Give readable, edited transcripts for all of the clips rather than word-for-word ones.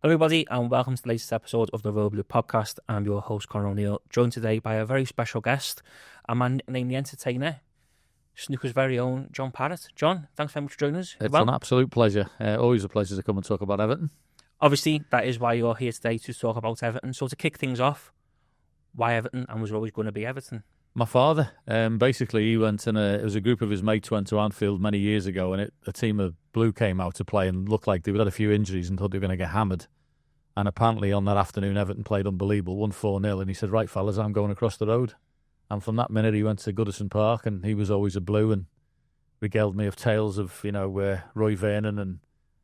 Hello everybody and welcome to the latest episode of the Royal Blue Podcast. I'm your host Conor O'Neill, joined today by a very special guest, a man named the Entertainer, Snooker's very own John Parrott. John, thanks very much for joining us. It's an absolute pleasure. Always a pleasure to come and talk about Everton. Obviously, that is why you're here today, to talk about Everton. So to kick things off, why Everton, and was there always going to be Everton? My father, basically, he went and it was a group of his mates went to Anfield many years ago, and a team of Blue came out to play and looked like they had a few injuries and thought they were going to get hammered. And apparently on that afternoon, Everton played unbelievable, won 4-0, and he said, "Right, fellas, I'm going across the road." And from that minute, he went to Goodison Park, and he was always a Blue and regaled me of tales of, Roy Vernon and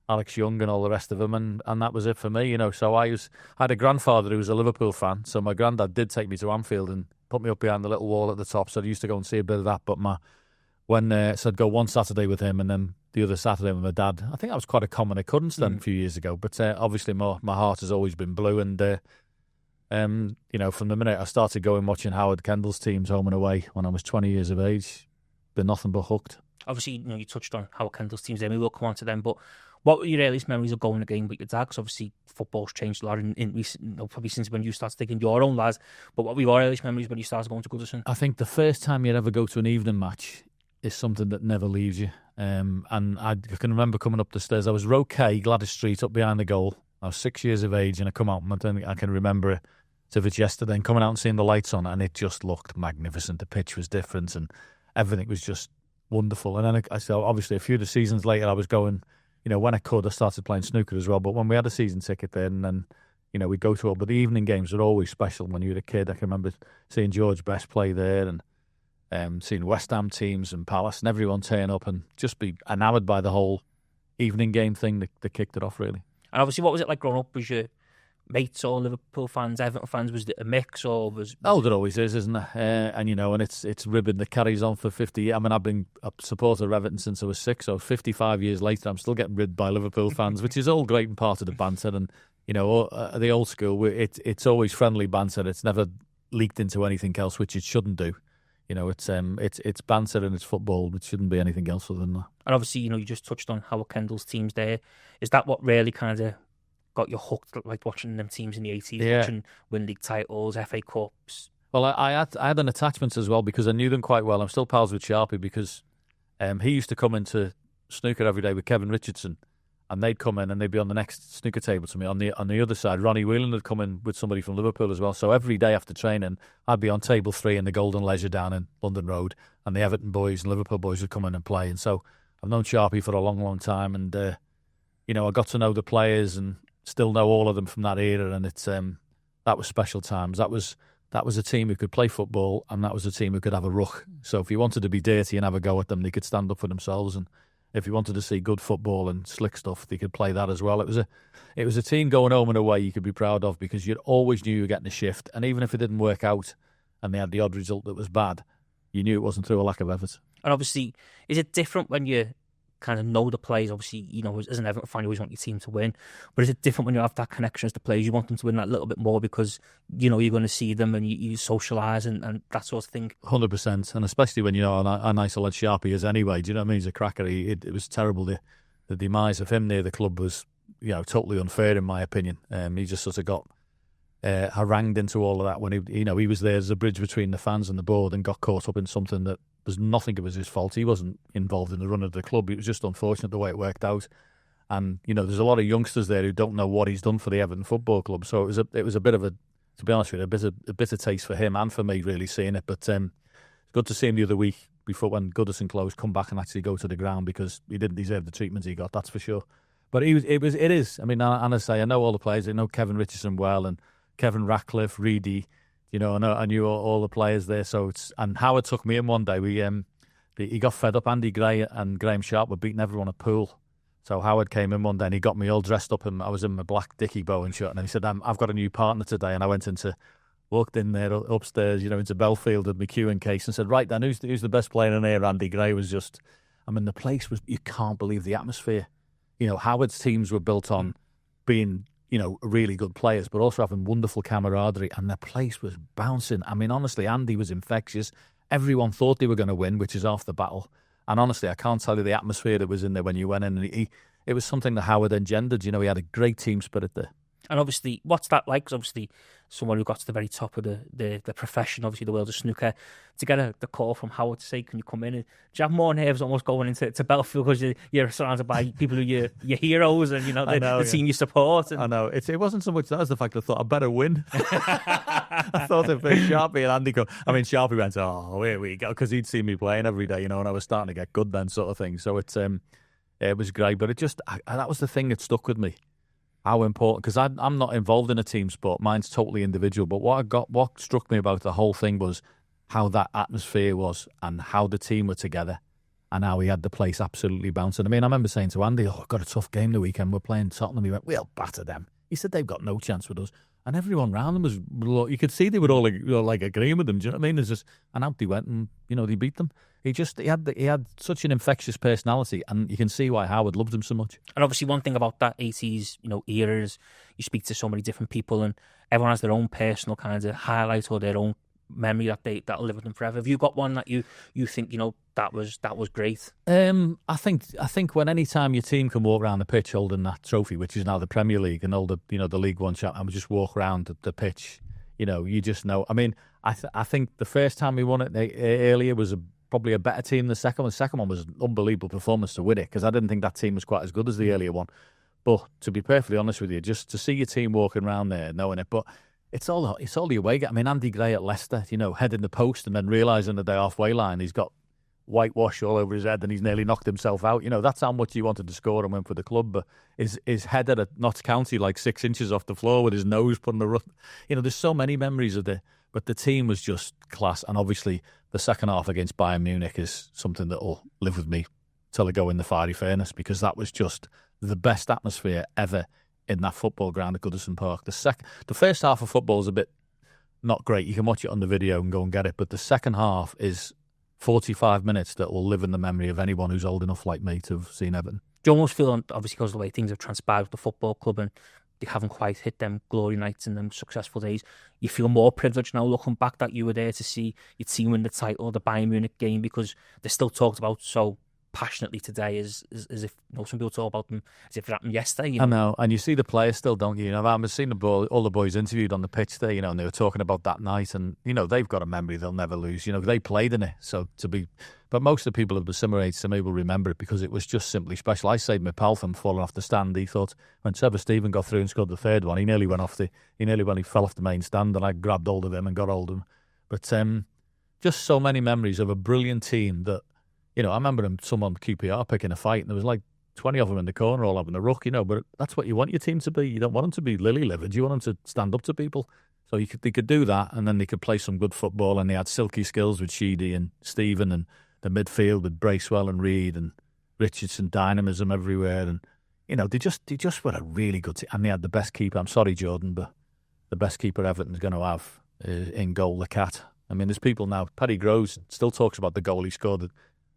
Alex Young and all the rest of them, and that was it for me, So I had a grandfather who was a Liverpool fan, so my granddad did take me to Anfield and put me up behind the little wall at the top, so I used to go and see a bit of that, but so I'd go one Saturday with him and then the other Saturday with my dad. I think that was quite a common occurrence then a few years ago, but obviously my heart has always been Blue, and from the minute I started going watching Howard Kendall's teams home and away when I was 20 years of age, been nothing but hooked. Obviously, you touched on Howard Kendall's teams there, we will come on to them, but what were your earliest memories of going to game with your dad? Because obviously football's changed a lot in recent, probably since when you started taking your own lads, but what were your earliest memories when you started going to Goodison? I think the first time you'd ever go to an evening match is something that never leaves you. And I can remember coming up the stairs. I was Row K, Gladys Street, up behind the goal. I was 6 years of age, and I come out, and I can remember it as if it's yesterday, and coming out and seeing the lights on, and it just looked magnificent. The pitch was different, and everything was just wonderful. And then so obviously a few of the seasons later, I was going, when I could, I started playing snooker as well. But when we had a season ticket then, we'd go to all. But the evening games were always special when you were a kid. I can remember seeing George Best play there, and seeing West Ham teams and Palace and everyone turn up and just be enamoured by the whole evening game thing that kicked it off, really. And obviously, what was it like growing up? Was your mates all Liverpool fans, Everton fans? Was it a mix, or was Oh, there always is, isn't there? And it's ribbon that carries on for 50 years. I mean, I've been a supporter of Everton since I was 6, so 55 years later, I'm still getting ribbed by Liverpool fans, which is all great and part of the banter. And the old school, it's always friendly banter. It's never leaked into anything else, which it shouldn't do. It's banter and it's football. It shouldn't be anything else other than that. And obviously, you just touched on Howard Kendall's teams there. Is that what really kind of got you hooked, like watching them teams in the 80s, watching win league titles, FA Cups? Well, I had an attachment as well because I knew them quite well. I'm still pals with Sharpie because he used to come into snooker every day with Kevin Richardson, and they'd come in and they'd be on the next snooker table to me. On the other side, Ronnie O'Sullivan had come in with somebody from Liverpool as well. So every day after training, I'd be on table 3 in the Golden Leisure down in London Road, and the Everton boys and Liverpool boys would come in and play. And so I've known Sharpie for a long, long time, and I got to know the players and still know all of them from that era. And it's that was special times. That was a team who could play football, and that was a team who could have a ruck. So if you wanted to be dirty and have a go at them, they could stand up for themselves. And if you wanted to see good football and slick stuff, they could play that as well. It was a team going home and away you could be proud of, because you always knew you were getting a shift. And even if it didn't work out and they had the odd result that was bad, you knew it wasn't through a lack of effort. And obviously, is it different when you kind of know the players? Obviously, as an Everton fan, you always want your team to win. But is it different when you have that connection as the players? You want them to win that little bit more because, you're going to see them and you socialise and that sort of thing? 100%. And especially when you know how nice a lad Sharpie is anyway. Do you know what I mean? He's a cracker. It was terrible. The demise of him near the club was, totally unfair in my opinion. He just sort of got harangued into all of that when he was there as a bridge between the fans and the board and got caught up in something that was nothing of his fault. He wasn't involved in the run of the club. It was just unfortunate the way it worked out. And there's a lot of youngsters there who don't know what he's done for the Everton Football Club. So it was a bit of a, to be honest with you, a bitter taste for him and for me really seeing it. But it's good to see him the other week before when Goodison closed come back and actually go to the ground, because he didn't deserve the treatment he got. That's for sure. But it is. I mean, and I say I know all the players. I know Kevin Richardson well and Kevin Ratcliffe, Reedy. I knew all the players there. So and Howard took me in one day. He got fed up. Andy Gray and Graham Sharp were beating everyone at pool. So Howard came in one day and he got me all dressed up, and I was in my black Dickie Bowen shirt, and he said, "I've got a new partner today." And I walked in there upstairs, into Belfield with my queuing case and said, "Right then, who's the best player in here?" Andy Gray was just, the place was, you can't believe the atmosphere. Howard's teams were built on being, really good players, but also having wonderful camaraderie, and the place was bouncing. Honestly, Andy was infectious. Everyone thought they were going to win, which is half the battle. And honestly, I can't tell you the atmosphere that was in there when you went in. And it was something that Howard engendered. He had a great team spirit there. And obviously, what's that like? Because obviously, someone who got to the very top of the profession, obviously the world of snooker, to get the call from Howard to say, "Can you come in?" And do you have more nerves almost going into Belfield because you're surrounded by people who your heroes and the team you support? And... I know it wasn't so much that as the fact I thought I better win. I thought if Sharpie and Andy Sharpie went, "Oh, here we go," because he'd seen me playing every day, and I was starting to get good then, sort of thing. So it was great, but that was the thing that stuck with me. How important, because I'm not involved in a team sport. Mine's totally individual. But what struck me about the whole thing was how that atmosphere was and how the team were together and how he had the place absolutely bouncing. I mean, I remember saying to Andy, "Oh, I've got a tough game the weekend. We're playing Tottenham." He went, "We'll batter them." He said, "They've got no chance with us." And everyone around them was, you could see they were all like agreeing with them. Do you know what I mean? There's just, and out they went and, they beat them. He had such an infectious personality, and you can see why Howard loved him so much. And obviously one thing about that 80s, era is you speak to so many different people and everyone has their own personal kind of highlight or their own memory that'll live with them forever. Have you got one that you think, that was great? I think when any time your team can walk around the pitch holding that trophy, which is now the Premier League, and hold the League One champ, and just walk around the pitch, you just know. I mean, I think the first time we won it earlier was probably a better team than the second one. The second one was an unbelievable performance to win it, because I didn't think that team was quite as good as the earlier one. But to be perfectly honest with you, just to see your team walking around there knowing it, but it's all the away game. I mean, Andy Gray at Leicester, heading the post and then realising at the halfway line he's got whitewash all over his head and he's nearly knocked himself out. That's how much he wanted to score and went for the club. But his header at Notts County, like 6 inches off the floor with his nose putting the run. There's so many memories of but the team was just class. And obviously the second half against Bayern Munich is something that will live with me till I go in the fiery furnace, because that was just the best atmosphere ever in that football ground at Goodison Park. The first half of football is a bit not great. You can watch it on the video and go and get it. But the second half is 45 minutes that will live in the memory of anyone who's old enough like me to have seen Everton. Do you almost feel, obviously because of the way things have transpired with the football club and they haven't quite hit them glory nights and them successful days, you feel more privileged now looking back that you were there to see your team win the title, the Bayern Munich game, because they're still talked about so passionately today as if some people talk about them as if it happened yesterday. I know, and you see the players still, don't you? I've seen all the boys interviewed on the pitch there, and they were talking about that night, and they've got a memory they'll never lose. They played in it, but most of the people of the similar age to me will remember it because it was just simply special. I saved my pal from falling off the stand. He thought when Trevor Stephen got through and scored the third one, he nearly fell off the main stand, and I grabbed hold of him and got hold of him. But just so many memories of a brilliant team that. I remember someone QPR picking a fight, and there was like 20 of them in the corner all having a ruck, but that's what you want your team to be. You don't want them to be lily-livered. You want them to stand up to people. So they could do that, and then they could play some good football, and they had silky skills with Sheedy and Stephen, and the midfield with Bracewell and Reed and Richardson, dynamism everywhere. And, they just were a really good team. And they had the best keeper. I'm sorry, Jordan, but the best keeper Everton's going to have in goal, the Cat. I mean, there's people now. Paddy Groves still talks about the goal he scored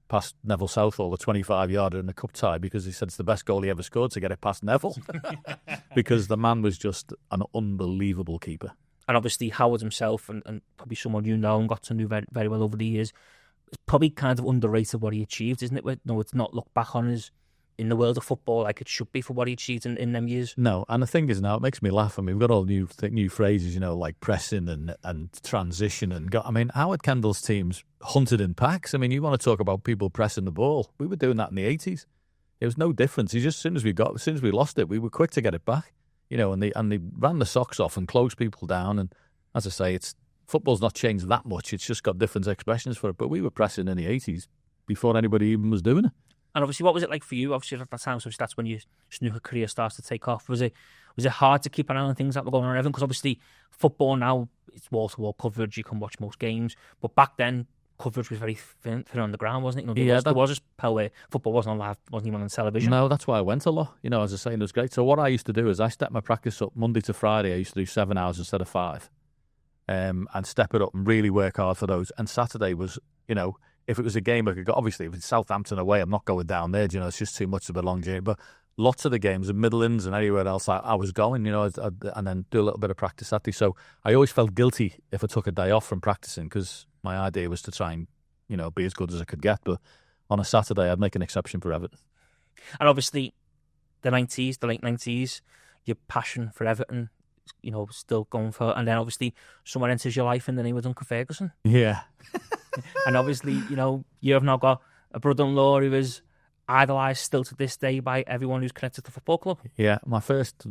past Neville Southall, the 25-yarder in the cup tie, because he said it's the best goal he ever scored to get it past Neville. Because the man was just an unbelievable keeper. And obviously Howard himself, and probably someone and got to know very, very well over the years, it's probably kind of underrated what he achieved, isn't it? No, it's not looked back on as in the world of football like it should be for what he achieved in them years. No, and the thing is now, it makes me laugh. I mean, we've got all new phrases, like pressing and transition. Howard Kendall's teams hunted in packs. I mean, you want to talk about people pressing the ball. We were doing that in the 80s. It was no difference. As soon as we lost it, we were quick to get it back. And they ran the socks off and closed people down. And as I say, football's not changed that much. It's just got different expressions for it. But we were pressing in the 80s before anybody even was doing it. And obviously, what was it like for you? Obviously, at that time, so that's when your snooker career starts to take off. Was it hard to keep an eye on things that were going on in Everton? Because obviously, football now, it's wall-to-wall coverage. You can watch most games. But back then, coverage was very thin on the ground, wasn't it? There was a spell where football wasn't on live, wasn't even on television. No, that's why I went a lot. As I say, it was great. So what I used to do is I stepped my practice up Monday to Friday. I used to do 7 hours instead of 5. And step it up and really work hard for those. And Saturday was, if it was a game I could go, obviously if it's Southampton away, I'm not going down there, it's just too much of a long journey. But lots of the games in Midlands and anywhere else I was going, and then do a little bit of practice Saturday. So I always felt guilty if I took a day off from practicing, because my idea was to try and, be as good as I could get. But on a Saturday, I'd make an exception for Everton. And obviously, the late 90s, your passion for Everton, still going for, and then obviously someone enters your life in the name of Duncan Ferguson. Yeah. And obviously, you have now got a brother-in-law who is idolised still to this day by everyone who's connected to the football club. Yeah, my first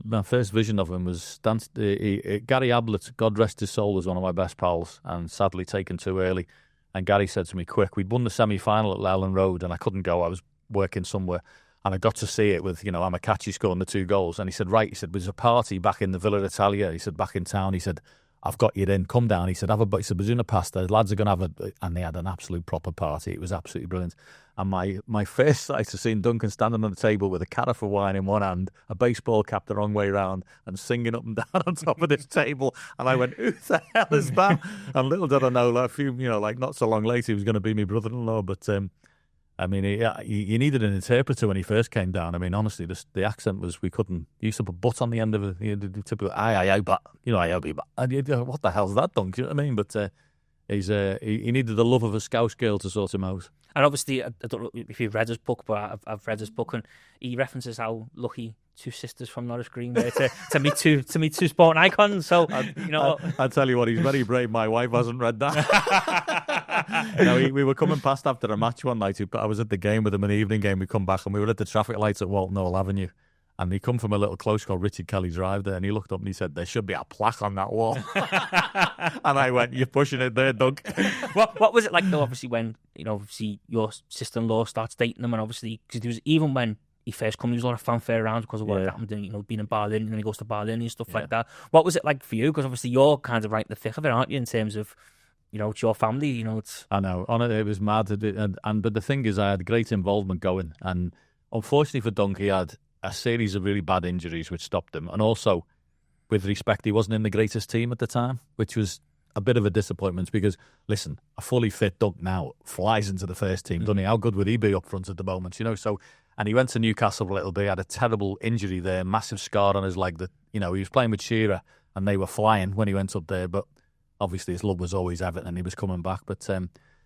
vision of him was Gary Ablett, God rest his soul, was one of my best pals, and sadly taken too early. And Gary said to me, quick, we'd won the semi-final at Lowland Road, and I couldn't go, I was working somewhere, and I got to see it with, Amakachi scoring the 2 goals. And he said, right, there's a party back in the Villa Italia, he said, back in town, he said, I've got you in, come down. He said, he said, we're doing a pasta, the lads are going to have and they had an absolute proper party. It was absolutely brilliant. And my first sight of seeing Duncan standing on the table with a carafe of wine in one hand, a baseball cap the wrong way round, and singing up and down on top of this table. And I went, who the hell is that? And little did I know, not so long later, he was going to be my brother-in-law. But, he needed an interpreter when he first came down. I mean, honestly, the accent was, we couldn't, he used to put butt on the end of it. The typical, but, what the hell's that, Duncan? You know what I mean? But he needed the love of a Scouse girl to sort him out. And obviously, I don't know if you've read his book, but I've read his book, and he references how lucky 2 sisters from Norris Green were to meet two sporting icons. So, I'll tell you what, he's very brave. My wife hasn't read that. We were coming past after a match one night. I was at the game with him, an evening game. We come back and we were at the traffic lights at Walton Hall Avenue. And he come from a little close called Richard Kelly Drive there, and he looked up and he said, there should be a plaque on that wall. And I went, you're pushing it there, Doug. What was it like, though, obviously, when, obviously your sister-in-law starts dating him, and obviously, because there was, even when he first come, there was a lot of fanfare around because of what happened, being in Berlin, and then he goes to Berlin and stuff like that. What was it like for you? Because obviously you're kind of right in the thick of it, aren't you, in terms of, it's your family, it's... I know, it was mad. But the thing is, I had great involvement going, and unfortunately for Dunk, he had a series of really bad injuries which stopped him. And also, with respect, he wasn't in the greatest team at the time, which was a bit of a disappointment because, listen, a fully fit Dunk now flies into the first team, doesn't he? How good would he be up front at the moment, So, and he went to Newcastle a little bit, had a terrible injury there, massive scar on his leg that, he was playing with Shearer and they were flying when he went up there, but obviously his love was always Everton and he was coming back. But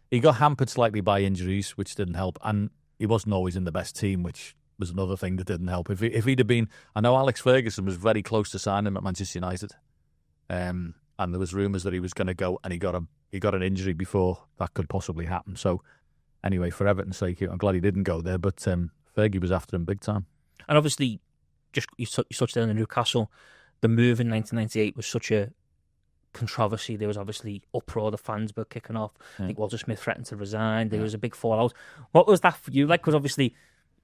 he got hampered slightly by injuries, which didn't help, and he wasn't always in the best team, which was another thing that didn't help. If he'd have been, I know Alex Ferguson was very close to signing him at Manchester United, and there was rumours that he was going to go, and he got an injury before that could possibly happen. So anyway, for Everton's sake, I'm glad he didn't go there. But Fergie was after him big time. And obviously, just you touched on Newcastle. The move in 1998 was such a controversy. There was obviously uproar. The fans were kicking off. I think Walter Smith threatened to resign. There was a big fallout. What was that for you like? Because obviously,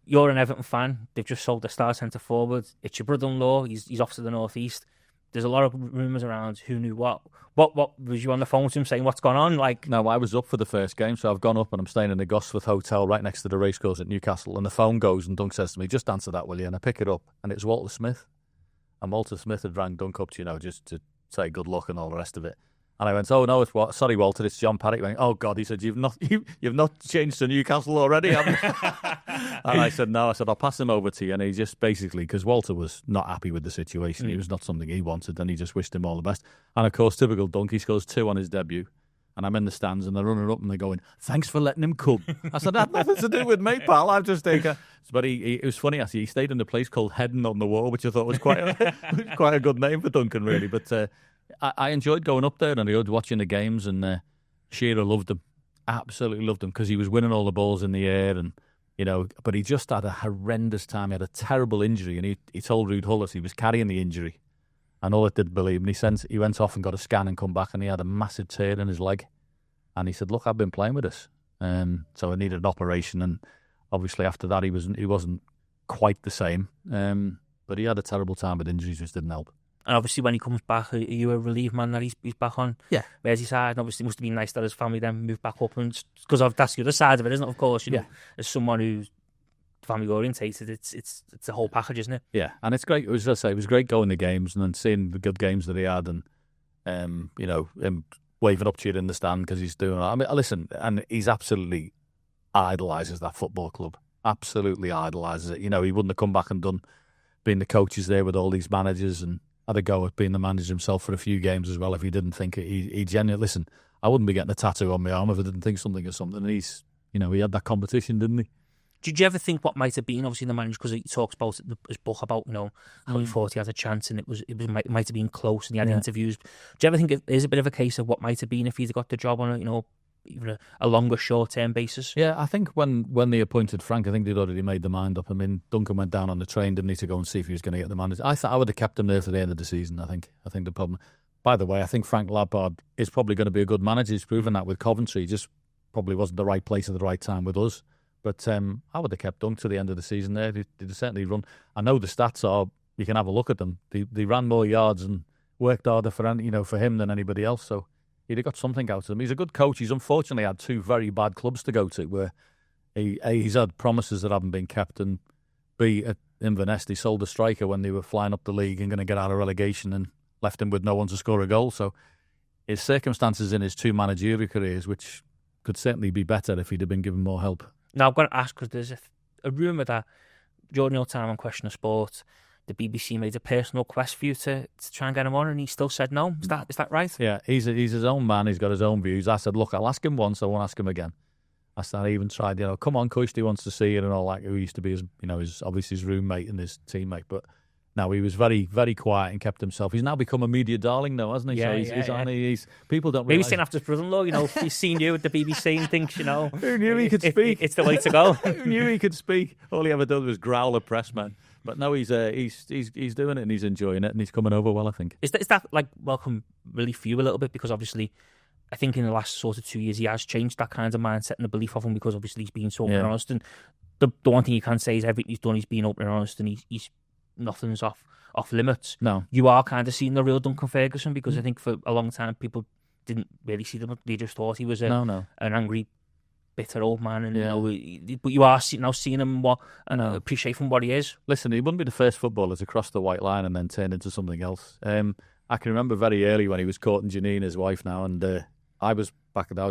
you're an Everton fan. They've just sold the star centre forward. It's your brother-in-law. He's off to the northeast. There's a lot of rumours around who knew what. What was you on the phone to him saying what's gone on? No, I was up for the first game, so I've gone up and I'm staying in the Gosforth Hotel right next to the racecourse at Newcastle. And the phone goes and Dunk says to me, "Just answer that, will you?" And I pick it up and it's Walter Smith. And Walter Smith had rang Dunk up to, just to say good luck and all the rest of it. And I went, "Oh no, sorry, Walter, it's John Parrott." He went, "Oh God," he said, "You've not changed to Newcastle already, have you?" And I said, "No." I said, "I'll pass him over to you." And he just basically, because Walter was not happy with the situation, it was not something he wanted, and he just wished him all the best. And of course, typical Dunk, he scores 2 on his debut. And I'm in the stands and they're running up and they're going, "Thanks for letting him come." I said, "That had nothing to do with me, pal. I've just taken..." But it was funny, actually. He stayed in a place called Heading on the Wall, which I thought was quite a good name for Duncan, really. But I enjoyed going up there and I enjoyed watching the games, and Shearer loved him, absolutely loved him, because he was winning all the balls in the air, and but he just had a horrendous time. He had a terrible injury, and he told Ruud Hullet he was carrying the injury, and Hullet didn't believe him. He went off and got a scan and come back, and he had a massive tear in his leg, and he said, "Look, I've been playing with this, so I needed an operation." And obviously after that he wasn't quite the same, but he had a terrible time with injuries, which didn't help. And obviously, when he comes back, are you a relieved man that he's back on Merseyside? And obviously, it must have been nice that his family then moved back up, and because that's the other side of it, isn't it? Of course, as someone who's family orientated, it's a whole package, isn't it? Yeah, and it's great. As I say, it was great going to games and then seeing the good games that he had, and him waving up to you in the stand because he's doing. I mean, listen, and he's absolutely idolises that football club. Absolutely idolises it. He wouldn't have come back and been the coaches there with all these managers, and had a go at being the manager himself for a few games as well if he didn't think it. He genuinely, listen, I wouldn't be getting a tattoo on my arm if I didn't think something or something. And he had that competition, didn't he? Did you ever think what might have been, obviously, the manager, because he talks about it in his book about, how he thought he had a chance and it might have been close and he had interviews. Do you ever think it is a bit of a case of what might have been if he'd got the job on even a longer short-term basis? Yeah, I think when they appointed Frank, I think they'd already made their mind up. I mean, Duncan went down on the train, didn't he, to go and see if he was going to get the manager. I thought I would have kept him there to the end of the season, I think. I think the problem... By the way, I think Frank Lampard is probably going to be a good manager. He's proven that with Coventry. He just probably wasn't the right place at the right time with us. But I would have kept Dunk to the end of the season there. They certainly run... I know the stats are... You can have a look at them. They ran more yards and worked harder for him than anybody else, so... He'd have got something out of him. He's a good coach. He's unfortunately had two very bad clubs to go to where he's had promises that haven't been kept, and B, at Inverness, they sold a striker when they were flying up the league and going to get out of relegation and left him with no one to score a goal. So his circumstances in his two managerial careers, which could certainly be better if he'd have been given more help. Now, I've got to ask, because there's a rumour that during your time on Question of Sport, the BBC made a personal request for you to try and get him on, and he still said no. Is that right? Yeah, he's his own man. He's got his own views. I said, look, I'll ask him once. I won't ask him again. I even tried, come on, Coach, he wants to see you and all that. Who used to be his obviously his roommate and his teammate, but no, he was very, very quiet and kept himself. He's now become a media darling, though, hasn't he? Yeah, so he's people don't. Maybe he's saying after his brother-in-law, he's seen you at the BBC and thinks, who knew he could speak? It's the way to go. Who knew he could speak? All he ever did was growl at pressmen. But no, he's doing it and he's enjoying it and he's coming over well, I think. Is that like welcome really for you a little bit? Because obviously, I think in the last sort of 2 years he has changed that kind of mindset and the belief of him, because obviously he's been so open and honest. And the one thing you can say is everything he's done, he's been open and honest, and he's nothing's off limits. No, you are kind of seeing the real Duncan Ferguson, because I think for a long time people didn't really see them. They just thought he was an angry, bitter old man, and but you are now seeing him appreciate from what he is. Listen, he wouldn't be the first footballer to cross the white line and then turn into something else. I can remember very early when he was courting Janine, his wife now, and I was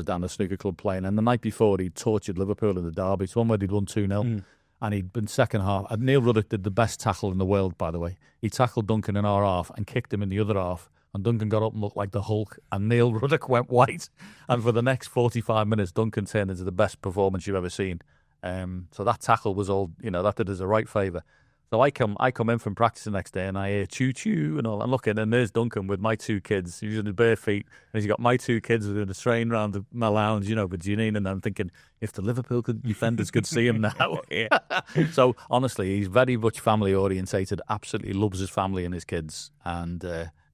down the snooker club playing, and the night before he'd tortured Liverpool in the derby. It's one where they'd won 2-0, and he'd been second half. And Neil Ruddock did the best tackle in the world, by the way. He tackled Duncan in our half and kicked him in the other half. And Duncan got up and looked like the Hulk, and Neil Ruddock went white. And for the next 45 minutes, Duncan turned into the best performance you've ever seen. So that tackle was all, that did us a right favour. So I come in from practice the next day, and I hear choo-choo and all. I'm looking, and there's Duncan with my two kids. He's in his bare feet, and he's got my two kids doing a train round my lounge, with Janine. And I'm thinking, if the Liverpool defenders could see him now. So honestly, he's very much family orientated, absolutely loves his family and his kids, and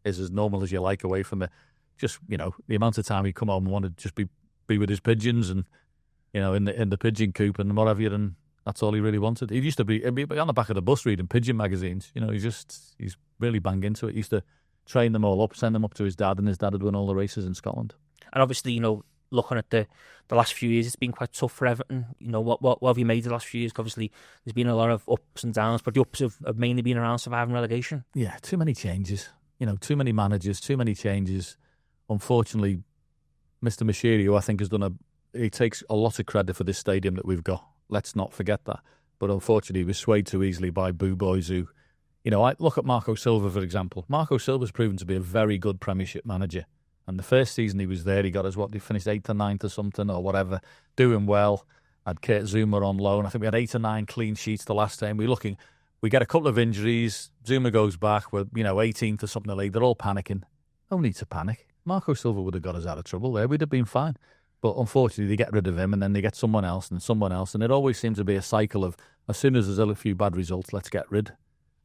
is as normal as you like away from it. Just, the amount of time he'd come home and wanted to just be with his pigeons and, in the pigeon coop and whatever, and that's all he really wanted. He used to be on the back of the bus reading pigeon magazines. He's really banged into it. He used to train them all up, send them up to his dad, and his dad had won all the races in Scotland. And obviously, looking at the last few years, it's been quite tough for Everton. What have you made the last few years? Obviously, there's been a lot of ups and downs, but the ups have mainly been around surviving relegation. Yeah, too many changes. Too many managers, too many changes. Unfortunately, Mr. Mashiri, who I think he takes a lot of credit for this stadium that we've got. Let's not forget that. But unfortunately, he was swayed too easily by boo boys who, I look at Marco Silva, for example. Marco Silva's proven to be a very good Premiership manager. And the first season he was there, he got us, he finished 8th or 9th or something or whatever, doing well. Had Kurt Zuma on loan. I think we had 8 or 9 clean sheets the last time. We get a couple of injuries. Zuma goes back. We're, 18th or something in the league. They're all panicking. No need to panic. Marco Silva would have got us out of trouble there. We'd have been fine. But unfortunately, they get rid of him and then they get someone else and someone else. And it always seems to be a cycle of, as soon as there's a few bad results, let's get rid.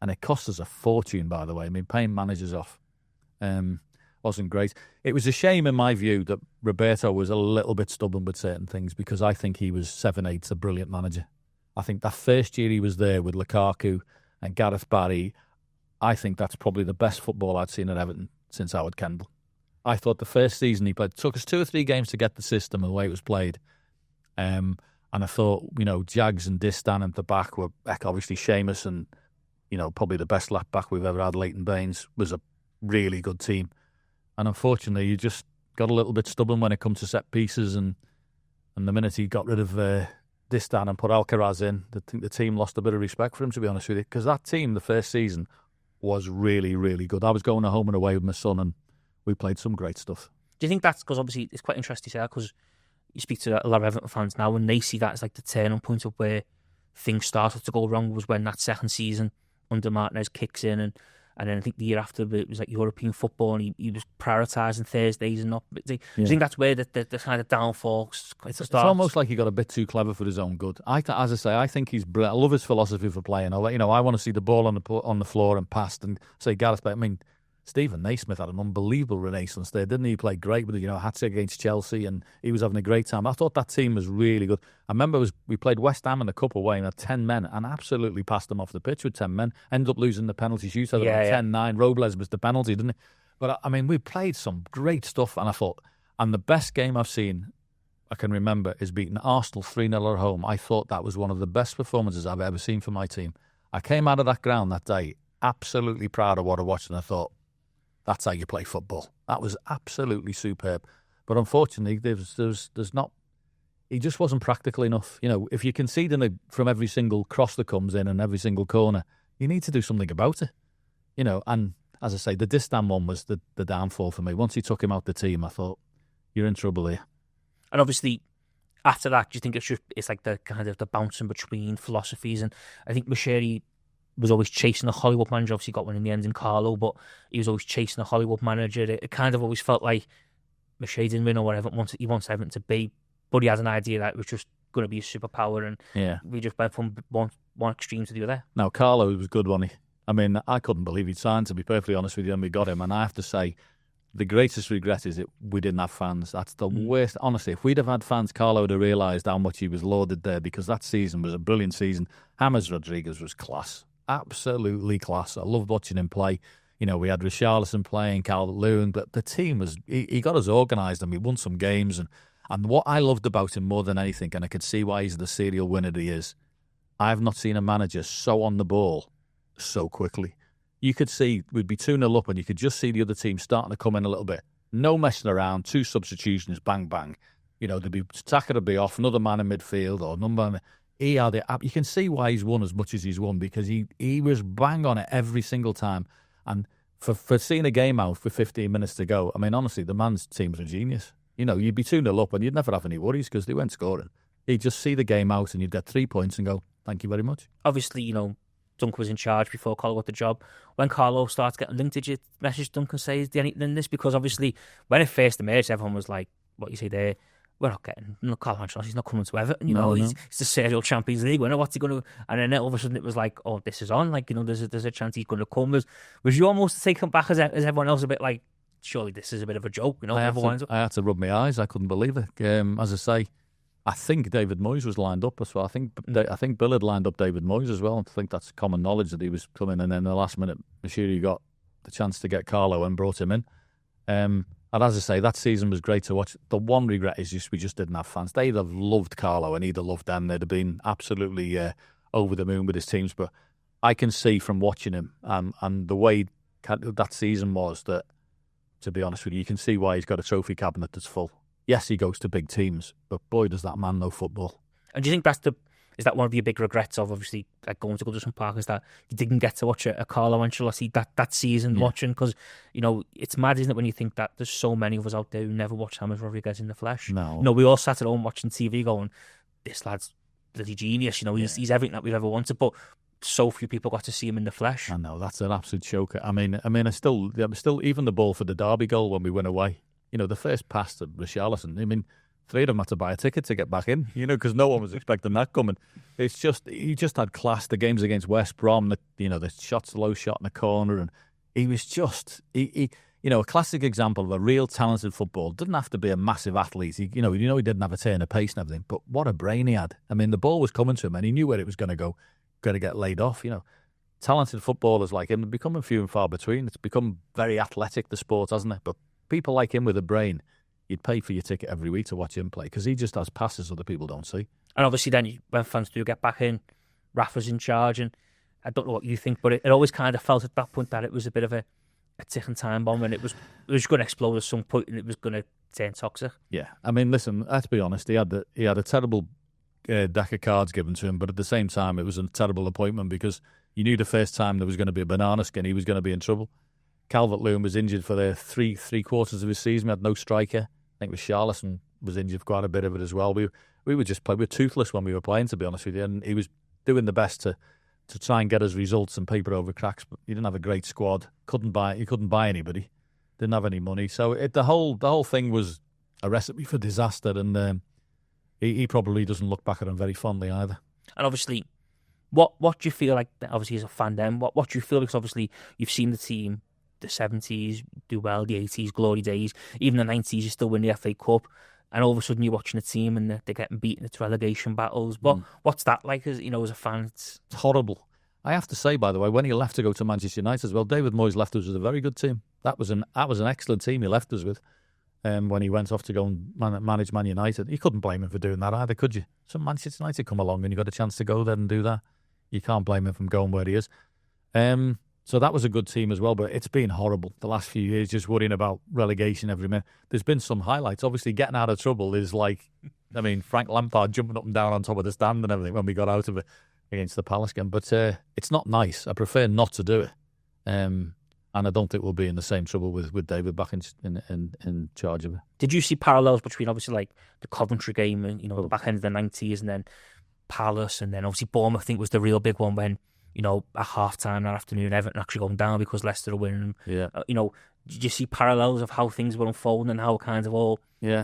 And it costs us a fortune, by the way. I mean, paying managers off wasn't great. It was a shame, in my view, that Roberto was a little bit stubborn with certain things, because I think he was 7/8 a brilliant manager. I think that first year he was there with Lukaku and Gareth Barry, I think that's probably the best football I'd seen at Everton since Howard Kendall. I thought the first season he played, took us 2 or 3 games to get the system and the way it was played. And I thought, Jags and Distan at the back were, obviously Seamus and, probably the best left back we've ever had, Leighton Baines, was a really good team. And unfortunately, you just got a little bit stubborn when it comes to set pieces. And the minute he got rid of Distan and put Alcaraz in, I think the team lost a bit of respect for him, to be honest with you. Because that team, the first season, was really, really good. I was going home and away with my son, and we played some great stuff. Do you think that's because, obviously, it's quite interesting to say that, because you speak to a lot of Everton fans now and they see that as like the turning point of where things started to go wrong was when that second season under Martinez kicks in, and then I think the year after it was like European football, and he was prioritising Thursdays and not. I think that's where the kind of downfall starts. It's almost like he got a bit too clever for his own good. As I say, I think he's brilliant. I love his philosophy for playing. I want to see the ball on the floor and passed, and say Gareth Bale. I mean, Stephen Naismith had an unbelievable renaissance there, didn't he? He played great with a hat-trick against Chelsea, and he was having a great time. I thought that team was really good. I remember we played West Ham in the Cup away and had 10 men and absolutely passed them off the pitch with 10 men. Ended up losing the penalty shootout. 10-9. Robles was the penalty, didn't he? But I mean, we played some great stuff, and I thought, and the best game I've seen, I can remember, is beating Arsenal 3-0 at home. I thought that was one of the best performances I've ever seen for my team. I came out of that ground that day absolutely proud of what I watched, and I thought, that's how you play football. That was absolutely superb. But unfortunately, there's not. He just wasn't practical enough. If you concede from every single cross that comes in and every single corner, you need to do something about it. And as I say, the Distan one was the downfall for me. Once he took him out the team, I thought, you're in trouble here. And obviously, after that, do you think it's like the kind of the bouncing between philosophies? And I think Moshiri was always chasing a Hollywood manager. Obviously got one in the end in Carlo, but he was always chasing a Hollywood manager. It kind of always felt like Moshiri didn't really know what he wants Everton to be, but he had an idea that it was just going to be a superpower, and we just went from one extreme to the other. Now, Carlo was good, wasn't he? I mean, I couldn't believe he'd signed, to be perfectly honest with you, and we got him. And I have to say, the greatest regret is we didn't have fans. That's the worst. Honestly, if we'd have had fans, Carlo would have realised how much he was lauded there, because that season was a brilliant season. James Rodriguez was class. Absolutely class. I loved watching him play. We had Richarlison playing, Calvert-Lewin, but the team was, he got us organised, and we won some games. And what I loved about him more than anything, and I could see why he's the serial winner that he is, I have not seen a manager so on the ball so quickly. You could see, we'd be 2-0 up, and you could just see the other team starting to come in a little bit. No messing around, 2 substitutions, bang, bang. There'd be Saka would be off, another man in midfield, or number. He had it. You can see why he's won as much as he's won, because he was bang on it every single time. And for seeing a game out with 15 minutes to go, I mean, honestly, the man's team's a genius. You'd be 2-0 up and you'd never have any worries because they weren't scoring. He'd just see the game out and you'd get 3 points and go, thank you very much. Obviously, Duncan was in charge before Carlo got the job. When Carlo starts getting linked, did you message Duncan, say, is there anything in this? Because obviously, when it first emerged, everyone was like, what you say there, we're not getting, Carlo Ancelotti's not coming to Everton, he's the serial Champions League winner, what's he going to, and then all of a sudden it was like, oh, this is on, there's a chance he's going to come. Was you almost taken back as everyone else a bit like, surely this is a bit of a joke, I had to rub my eyes, I couldn't believe it. As I say, I think David Moyes was lined up as well. I think Bill had lined up David Moyes as well. I think that's common knowledge that he was coming, and then the last minute, Moshiri got the chance to get Carlo and brought him in. And as I say, that season was great to watch. The one regret is we just didn't have fans. They'd have loved Carlo and he'd have loved them. They'd have been absolutely over the moon with his teams. But I can see from watching him and the way that season was that, to be honest with you can see why he's got a trophy cabinet that's full. Yes, he goes to big teams, but boy, does that man know football. And do you think is that one of your big regrets of obviously going to Goodison Park, is that you didn't get to watch a Carlo Ancelotti that season watching? Because, it's mad, isn't it, when you think that there's so many of us out there who never watched James Rodriguez in the flesh. No. We all sat at home watching TV going, this lad's bloody genius, he's everything that we've ever wanted, but so few people got to see him in the flesh. I know, that's an absolute choker. I mean, I still even the ball for the Derby goal when we went away, the first pass to Richarlison, I mean, 3 of them had to buy a ticket to get back in, because no one was expecting that coming. It's just, he just had class. The games against West Brom, the shots, low shot in the corner, and he was just, a classic example of a real talented football. Didn't have to be a massive athlete. He didn't have a turn of pace and everything, but what a brain he had. I mean, the ball was coming to him and he knew where it was going to go, going to get laid off, Talented footballers like him are becoming few and far between. It's become very athletic, the sport, hasn't it? But people like him with a brain, you'd pay for your ticket every week to watch him play because he just has passes other people don't see. And obviously then when fans do get back in, Rafa's in charge, and I don't know what you think, but it always kind of felt at that point that it was a bit of a ticking time bomb, and it was going to explode at some point and it was going to turn toxic. Yeah, I mean, listen, let's be honest, he had a terrible deck of cards given to him, but at the same time it was a terrible appointment because you knew the first time there was going to be a banana skin, he was going to be in trouble. Calvert-Lewin was injured for the three quarters of his season. We had no striker. I think Richarlison was injured for quite a bit of it as well. We were toothless when we were playing, to be honest with you. And he was doing the best to try and get us results and paper over cracks, but you didn't have a great squad. You couldn't buy anybody. Didn't have any money. So the whole thing was a recipe for disaster, and he probably doesn't look back at him very fondly either. And obviously, what do you feel like, obviously as a fan then, what do you feel, because obviously you've seen the team, the 70s do well, the 80s, glory days, even the 90s you still win the FA Cup, and all of a sudden you're watching a team and they're getting beaten at relegation battles. But what's that like as a fan? It's horrible. I have to say, by the way, when he left to go to Manchester United as well, David Moyes left us with a very good team. That was an excellent team he left us with. When he went off to go and manage Man United, you couldn't blame him for doing that either, could you? So Manchester United come along and you got a chance to go there and do that. You can't blame him from going where he is. So that was a good team as well, but it's been horrible the last few years, just worrying about relegation every minute. There's been some highlights. Obviously, getting out of trouble is like, Frank Lampard jumping up and down on top of the stand and everything when we got out of it against the Palace game. But it's not nice. I prefer not to do it. And I don't think we'll be in the same trouble with David back in charge of it. Did you see parallels between obviously like the Coventry game and the back end of the 90s, and then Palace, and then obviously Bournemouth, I think, was the real big one when at half time that afternoon Everton actually going down because Leicester are winning. Yeah. Did you see parallels of how things were unfolding and how it kind of all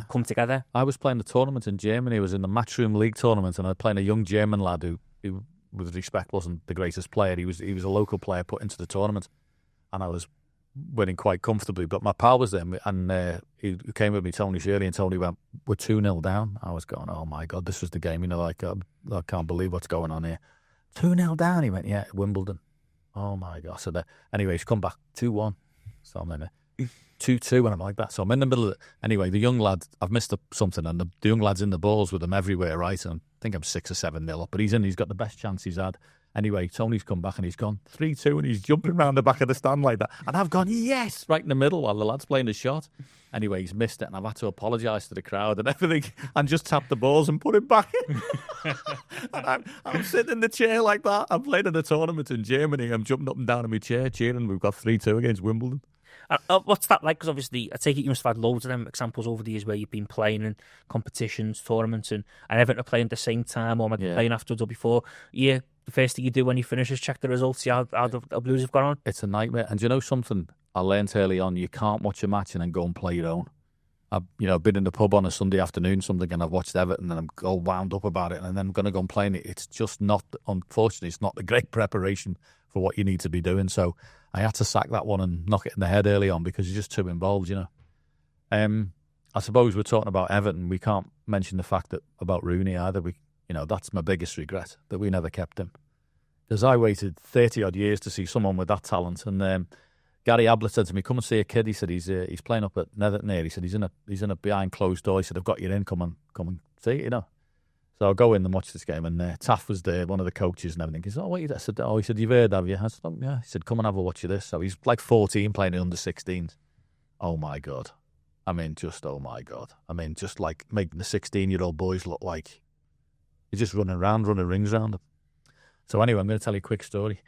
come together? I was playing the tournament in Germany. It was in the Matchroom League tournament, and I was playing a young German lad who with respect wasn't the greatest player. He was a local player put into the tournament, and I was winning quite comfortably. But my pal was there, and he came with me, Tony Shirley, and Tony went, "We're 2-0 down." I was going, "Oh my God, this was the game." I can't believe what's going on here. 2-0 down. He went, "Yeah, Wimbledon." Oh my God. So anyway, he's come back 2-1. So I'm in 2-2, and I'm like that. So I'm in the middle of it. Anyway, the young lad, I've missed something, and the young lad's in the balls with him everywhere, right? And I think I'm 6 or 7-0 up, but he's got the best chance he's had. Anyway, Tony's come back and he's gone 3-2, and he's jumping around the back of the stand like that. And I've gone, yes, right in the middle while the lad's playing the shot. Anyway, he's missed it, and I've had to apologise to the crowd and everything, and just tap the balls and put it back in. And I'm sitting in the chair like that. I'm playing in a tournament in Germany. I'm jumping up and down in my chair cheering. We've got 3-2 against Wimbledon. What's that like? Because obviously, I take it you must have had loads of them examples over the years where you've been playing in competitions, tournaments, and Everton are playing at the same time, or maybe playing afterwards or before. Yeah, the first thing you do when you finish is check the results, see how the Blues have gone on. It's a nightmare. And do you know something I learnt early on? You can't watch a match and then go and play your own. I've been in the pub on a Sunday afternoon, something, and I've watched Everton, and I'm all wound up about it, and then I'm going to go and play it. It's just not, unfortunately, it's not the great preparation for what you need to be doing. So I had to sack that one and knock it in the head early on because you're just too involved, I suppose we're talking about Everton. We can't mention the fact that about Rooney either. That's my biggest regret, that we never kept him. Because I waited 30 odd years to see someone with that talent, and Gary Ablett said to me, "Come and see a kid." He said he's playing up at Netherton here. He said he's in a behind closed door. He said, "I've got you in. Come and see." So I'll go in and watch this game, and Taff was there, one of the coaches and everything. He said, "Oh, wait." I said, "Oh," he said, "You've heard, have you?" I said, "Oh, yeah." He said, "Come and have a watch of this." So he's like 14 playing in under 16s. Oh my God. Oh my God. Just like making the 16-year-old boys look like you're just running rings around them. So anyway, I'm going to tell you a quick story.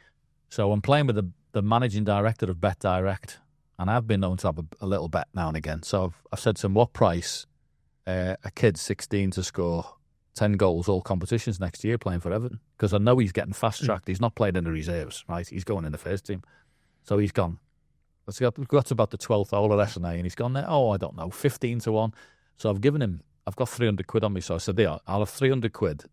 So I'm playing with the managing director of Bet Direct, and I've been known to have a little bet now and again. So I've said to him, what price a kid 16 to score 10 goals all competitions next year playing for Everton? Because I know he's getting fast-tracked. He's not playing in the reserves, right? He's going in the first team. So he's gone. We've got to about the 12th hole of SNA, and he's gone there, I don't know, 15 to 1. So I've got 300 quid on me. So I said, I'll have 300 quid,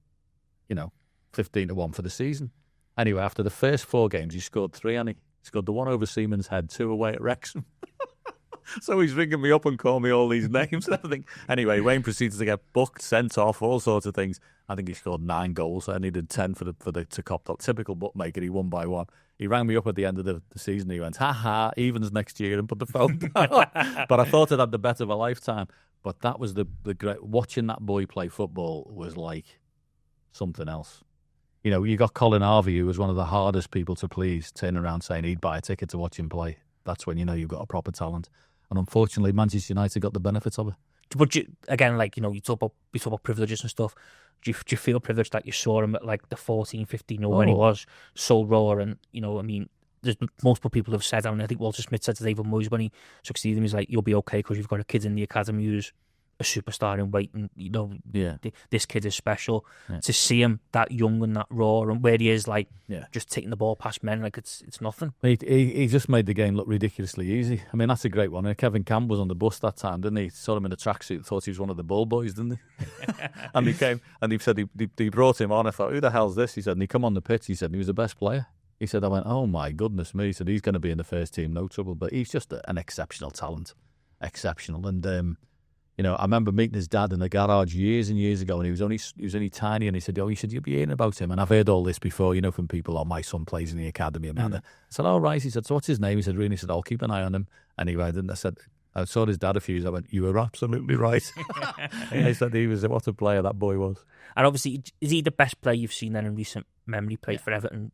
15 to 1 for the season. Anyway, after the first 4 games, he scored 3, and he scored the one over Seaman's Head, 2 away at Wrexham. So he's ringing me up and calling me all these names and everything. Anyway, Wayne proceeds to get booked, sent off, all sorts of things. I think he scored 9 goals. I needed 10 to cop up. Typical bookmaker. He won by 1. He rang me up at the end of the season. He went, "Ha, evens next year," and put the phone down. But I thought I'd had the bet of a lifetime. But that was the great. Watching that boy play football was like something else. You got Colin Harvey, who was one of the hardest people to please, turning around saying he'd buy a ticket to watch him play. That's when you've got a proper talent. And unfortunately, Manchester United got the benefits of it. But again, you talk about privileges and stuff. Do you feel privileged that you saw him at like the 14, 15 when he was so raw? And there's multiple people have said, and I think Walter Smith said to David Moyes when he succeeded him, he's like, "You'll be okay because you've got a kid in the academy who's a superstar in waiting. You know, Yeah. This kid is special. Yeah. To see him that young and that raw, and where he is, like, Yeah. just taking the ball past men, like it's nothing. He just made the game look ridiculously easy. I mean, that's a great one. Kevin Campbell was on the bus that time, didn't he? Saw him in a tracksuit, thought he was one of the ball boys, didn't he? And he came and he said he brought him on. I thought, who the hell's this? He said, and he come on the pitch. He said he was the best player. He said, I went, oh my goodness me. He said he's going to be in the first team, no trouble. But he's just an exceptional talent, exceptional. And you know, I remember meeting his dad in the garage years and years ago, and he was only tiny, and he said, you'll be hearing about him. And I've heard all this before, you know, from people. Oh, my son plays in the academy. I said, oh, right. He said, so what's his name? He said, Rooney. He said, I'll keep an eye on him. Anyway, then I said, I saw his dad a few years. I went, you were absolutely right. I said, what a player that boy was. And obviously, is he the best player you've seen then in recent memory? Played for Everton?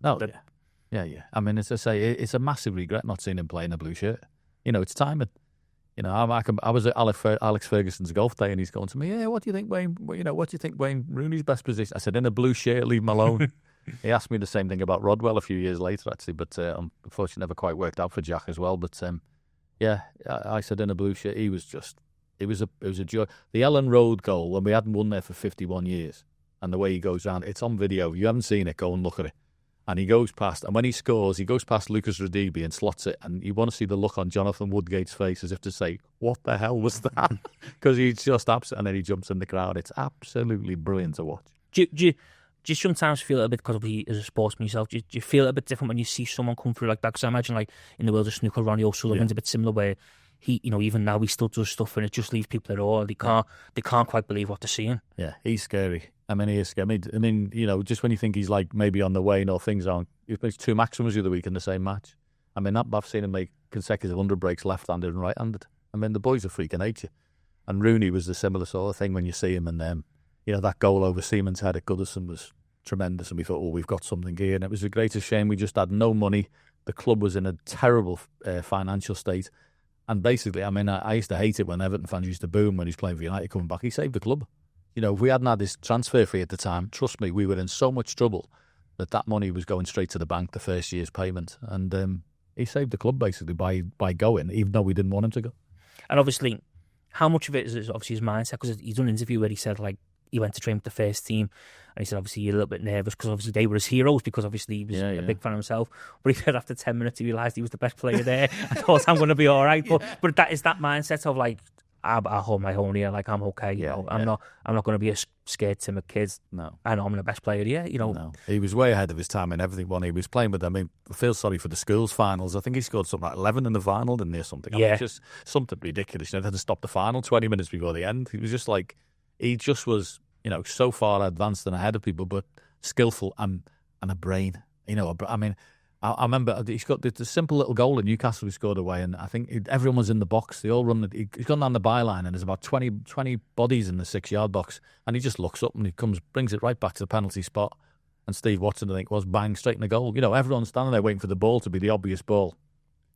Yeah. I mean, as I say, it's a massive regret not seeing him play in a blue shirt. You know, it's timing. You know, I was at Alex Ferguson's golf day, and he's going to me, yeah, what do you think, Wayne? You know, what do you think Wayne Rooney's best position? I said, in a blue shirt, leave him alone. He asked me the same thing about Rodwell a few years later, actually, but unfortunately never quite worked out for Jack as well. But yeah, I said in a blue shirt, it was a joy. The Ellen Road goal, when we hadn't won there for 51 years, and the way he goes round, it's on video. If you haven't seen it, go and look at it. And he goes past, and when he scores, he goes past Lucas Radibi and slots it. And you want to see the look on Jonathan Woodgate's face as if to say, what the hell was that? Because he's just upset, and then he jumps in the crowd. It's absolutely brilliant to watch. Do you sometimes feel a bit, because he is a sportsman yourself, do you feel a bit different when you see someone come through like that? Because I imagine, like, in the world of snooker, Ronnie O'Sullivan's a bit similar, where he, you know, even now he still does stuff and it just leaves people at all. They can't quite believe what they're seeing. Yeah, he's scary. I mean, he is scary. I mean, you know, just when you think he's like maybe on the wane or things aren't, he plays 2 maximums the other week in the same match. I mean, I've seen him make consecutive 100 breaks left-handed and right-handed. I mean, the boy's a freak of nature. And Rooney was the similar sort of thing when you see him. And you know, that goal over Seaman's head at Goodison was tremendous, and we thought, oh, we've got something here. And it was the greatest shame. We just had no money. The club was in a terrible financial state. And basically, I mean, I used to hate it when Everton fans used to boo him when he's playing for United coming back. He saved the club. You know, if we hadn't had this transfer fee at the time, trust me, we were in so much trouble that money was going straight to the bank the first year's payment. And he saved the club basically by going, even though we didn't want him to go. And obviously, how much of it is obviously his mindset? Because he's done an interview where he said, like, he went to train with the first team, and he said obviously you're a little bit nervous because obviously they were his heroes, because obviously he was a big fan himself. But he said after 10 minutes he realised he was the best player there. I thought I'm going to be all right. But that is that mindset of like, I hold my own here, like I'm okay. You know, I'm not going to be a scared timid kid. No, I know I'm the best player here. You know, no. He was way ahead of his time in everything when he was playing with them. I mean, I feel sorry for the schools finals. I think he scored something like 11 in the final, didn't he, or something? I mean, just something ridiculous. You know, they had to stop the final 20 minutes before the end. He was just like, he just was, you know, so far advanced and ahead of people, but skillful and a brain. You know, I mean, I remember he's got the simple little goal in Newcastle we scored away, and I think everyone was in the box. They all run. He's gone down the byline, and there's about 20 bodies in the 6-yard box, and he just looks up and he brings it right back to the penalty spot. And Steve Watson, I think, was bang straight in the goal. You know, everyone's standing there waiting for the ball to be the obvious ball.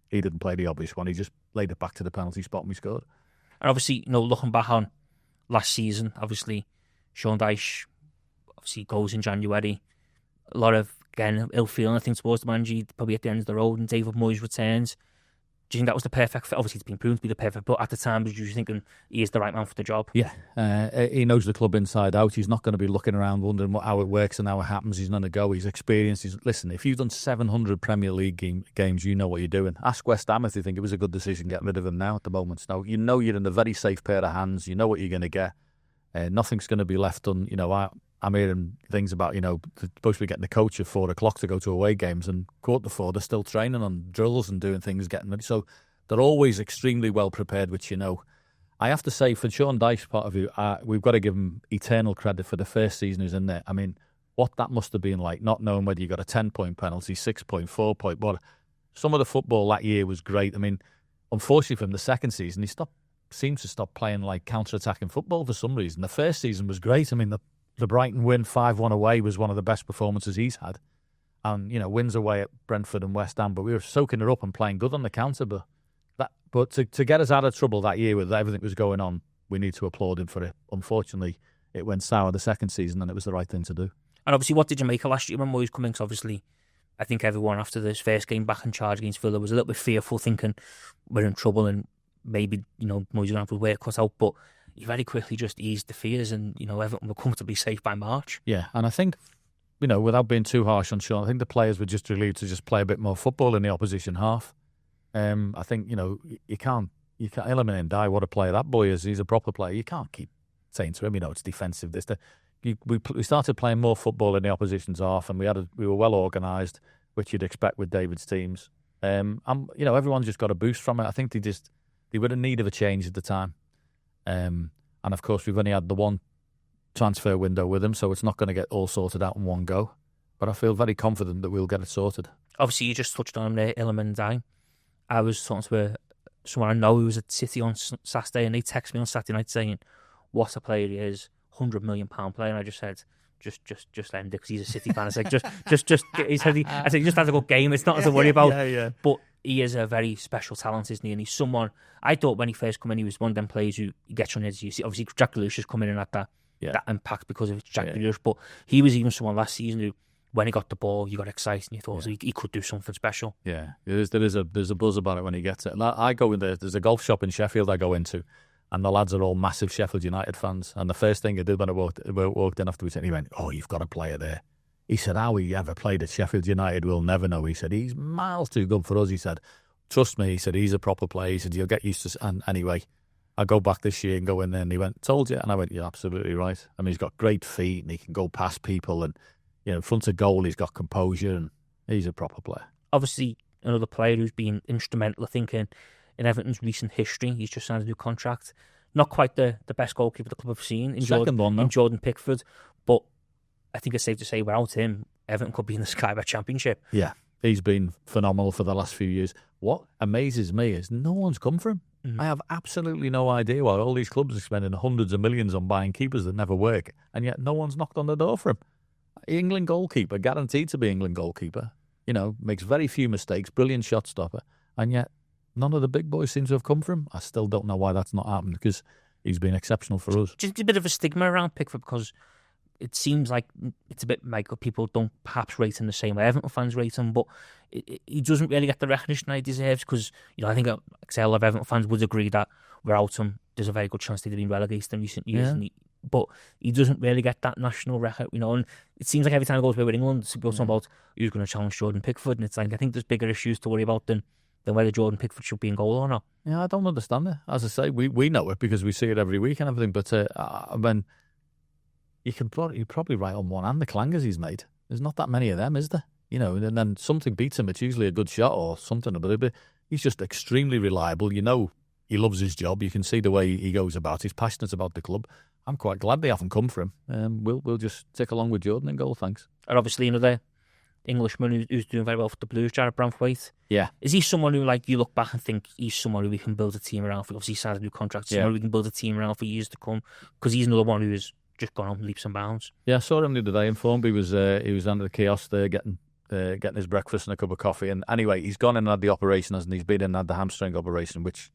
He didn't play the obvious one. He just laid it back to the penalty spot, and we scored. And obviously, you know, looking back on last season, obviously, Sean Dyche obviously goes in January. A lot of, again, ill feeling, I think, towards the manager, probably at the end of the road, and David Moyes returns. Do you think that was the perfect fit? Obviously, it's been proven to be the perfect, but at the time, was you thinking he is the right man for the job? Yeah. He knows the club inside out. He's not going to be looking around wondering how it works and how it happens. He's going to go. He's experienced. Listen, if you've done 700 Premier League games, you know what you're doing. Ask West Ham if they think it was a good decision getting rid of him now at the moment. Now, you know you're in a very safe pair of hands. You know what you're going to get. Nothing's going to be left on, you know, I'm hearing things about, you know, supposed to be getting the coach at 4 o'clock to go to away games, and 3:45 they're still training on drills and doing things, getting ready. So they're always extremely well prepared, which, you know, I have to say, for Sean Dyche's part of view, we've got to give him eternal credit for the first season he was in there. I mean, what that must have been like, not knowing whether you got a 10-point penalty, 6-point, 4-point. But some of the football that year was great. I mean, unfortunately for him, the second season, he seems to stop playing like counter-attacking football for some reason. The first season was great. I mean, the Brighton win 5-1 away was one of the best performances he's had. And, you know, wins away at Brentford and West Ham, but we were soaking her up and playing good on the counter. But to get us out of trouble that year with everything that was going on, we need to applaud him for it. Unfortunately, it went sour the second season, and it was the right thing to do. And obviously, what did you make of last year when Moyes coming? Because obviously, I think everyone after this first game back in charge against Villa was a little bit fearful, thinking we're in trouble and maybe, you know, Moyes going to have to work cut out. But he very quickly just eased the fears, and Everton were comfortably safe by March. Yeah, and I think, without being too harsh on Sean, I think the players were just relieved to just play a bit more football in the opposition half. I think, you can't eliminate and die what a player that boy is. He's a proper player. You can't keep saying to him, it's defensive. We started playing more football in the opposition's half, and we were well organised, which you'd expect with David's teams. Everyone's just got a boost from it. I think they were in need of a change at the time. And of course, we've only had the one transfer window with him, so it's not going to get all sorted out in one go. But I feel very confident that we'll get it sorted. Obviously, you just touched on him there, Ilman and Dine. I was talking to someone I know who was at City on Saturday, and they texted me on Saturday night saying, what a player he is, £100 million player. And I just said, just let him do, because he's a City fan. I said, he said, he just has a good game. It's not to worry about. Yeah. But he is a very special talent, isn't he? And he's someone, I thought when he first come in, he was one of them players who gets on his. You see, obviously, Jack Grealish has come in and had that impact because of Jack Grealish. But he was even someone last season who, when he got the ball, you got excited and you thought he could do something special. Yeah, there's a buzz about it when he gets it. And I go in there. There's a golf shop in Sheffield I go into, and the lads are all massive Sheffield United fans. And the first thing I did when I walked in after he went, "Oh, you've got a player there." He said, "How he ever played at Sheffield United, we'll never know." He said, "He's miles too good for us." He said, "Trust me," he said, "he's a proper player." He said, "You'll get used to." And anyway, I go back this year and go in there, and he went, "Told you." And I went, "You're absolutely right." I mean, he's got great feet, and he can go past people, and in front of goal, he's got composure, and he's a proper player. Obviously, another player who's been instrumental, I think, in Everton's recent history. He's just signed a new contract. Not quite the best goalkeeper the club have seen in Jordan Pickford, but I think it's safe to say without him, Everton could be in the Sky Bet Championship. Yeah, he's been phenomenal for the last few years. What amazes me is no one's come for him. Mm-hmm. I have absolutely no idea why all these clubs are spending hundreds of millions on buying keepers that never work, and yet no one's knocked on the door for him. England goalkeeper, guaranteed to be England goalkeeper, makes very few mistakes, brilliant shot stopper, and yet none of the big boys seem to have come for him. I still don't know why that's not happened, because he's been exceptional for us. Just a bit of a stigma around Pickford, because it seems like it's a bit like people don't perhaps rate him the same way Everton fans rate him, but he doesn't really get the recognition he deserves, because I think a lot of Everton fans would agree that without him, there's a very good chance they'd have been relegated in recent years. Yeah. But he doesn't really get that national record, and it seems like every time he goes away with England, it goes on about who's going to challenge Jordan Pickford, and it's like, I think there's bigger issues to worry about than whether Jordan Pickford should be in goal or not. Yeah, I don't understand it. As I say, we know it because we see it every week and everything, but when you're probably right on one hand, the clangers he's made. There's not that many of them, is there? And then something beats him, it's usually a good shot or something, but he's just extremely reliable. He loves his job. You can see the way he goes about. He's passionate about the club. I'm quite glad they haven't come for him. We'll just tick along with Jordan in goal, thanks. And obviously another Englishman who's doing very well for the Blues, Jarrad Branthwaite. Yeah. Is he someone who, you look back and think he's someone who we can build a team around for? Obviously, he signed a new contract. Someone we can build a team around for years to come, because he's another one who has just gone on leaps and bounds. Yeah, I saw him the other day in form. He was under the kiosk there getting his breakfast and a cup of coffee. And anyway, he's gone in and had the operation, and he's been in and had the hamstring operation, which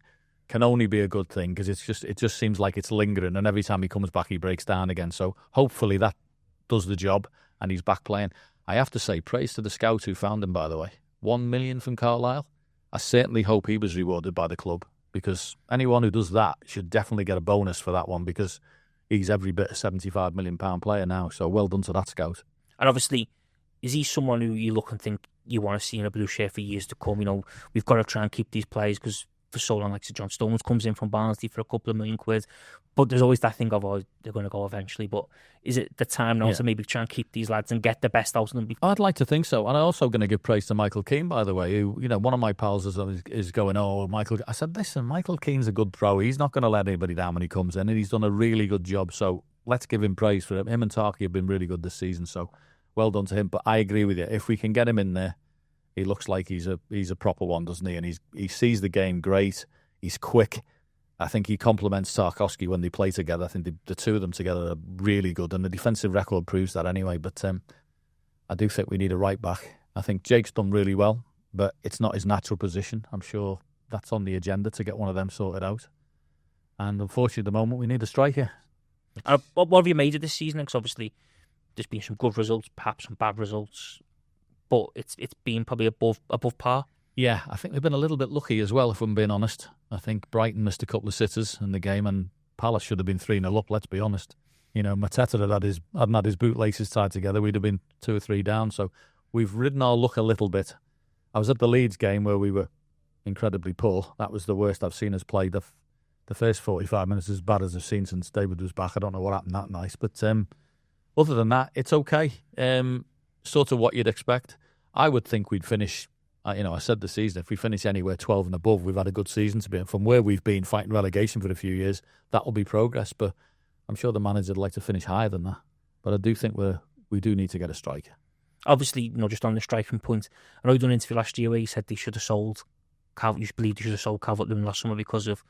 can only be a good thing, because it just seems like it's lingering, and every time he comes back he breaks down again. So hopefully that does the job and he's back playing. I have to say, praise to the scouts who found him, by the way. 1 million from Carlisle. I certainly hope he was rewarded by the club, because anyone who does that should definitely get a bonus for that one, because he's every bit a £75 million player now. So well done to that scout. And obviously, is he someone who you look and think you want to see in a blue shirt for years to come? We've got to try and keep these players, because for so long, like John Stones comes in from Barnsley for a couple of £1 million, but there's always that thing of, they're going to go eventually. But is it the time now to maybe try and keep these lads and get the best out of them? I'd like to think so. And I'm also going to give praise to Michael Keane, by the way, who, one of my pals is going, Michael. I said, listen, Michael Keane's a good pro. He's not going to let anybody down when he comes in, and he's done a really good job. So let's give him praise for it. Him and Tarky have been really good this season, so well done to him. But I agree with you. If we can get him in there, he looks like he's a proper one, doesn't he? And he sees the game great. He's quick. I think he complements Tarkowski when they play together. I think the two of them together are really good, and the defensive record proves that anyway. But I do think we need a right back. I think Jake's done really well, but it's not his natural position. I'm sure that's on the agenda to get one of them sorted out. And unfortunately, at the moment, we need a striker. What have you made of this season? Because obviously, there's been some good results, perhaps some bad results, but it's been probably above par. Yeah, I think we've been a little bit lucky as well, if I'm being honest. I think Brighton missed a couple of sitters in the game, and Palace should have been 3-0 up, let's be honest. You know, Mateta hadn't had his bootlaces tied together, we'd have been 2 or 3 down. So we've ridden our luck a little bit. I was at the Leeds game where we were incredibly poor. That was the worst I've seen us play. The first 45 minutes as bad as I've seen since David was back. I don't know what happened that night. But other than that, it's okay. Sort of what you'd expect. I would think we'd finish, I said the season, if we finish anywhere 12 and above, we've had a good season to be in. From where we've been fighting relegation for a few years, that will be progress. But I'm sure the manager would like to finish higher than that. But I do think we do need to get a striker. Obviously, just on the striking point, I know you done an interview last year where you said they should have sold Calvert. You believe they should have sold Calvert-Lewin last summer because of,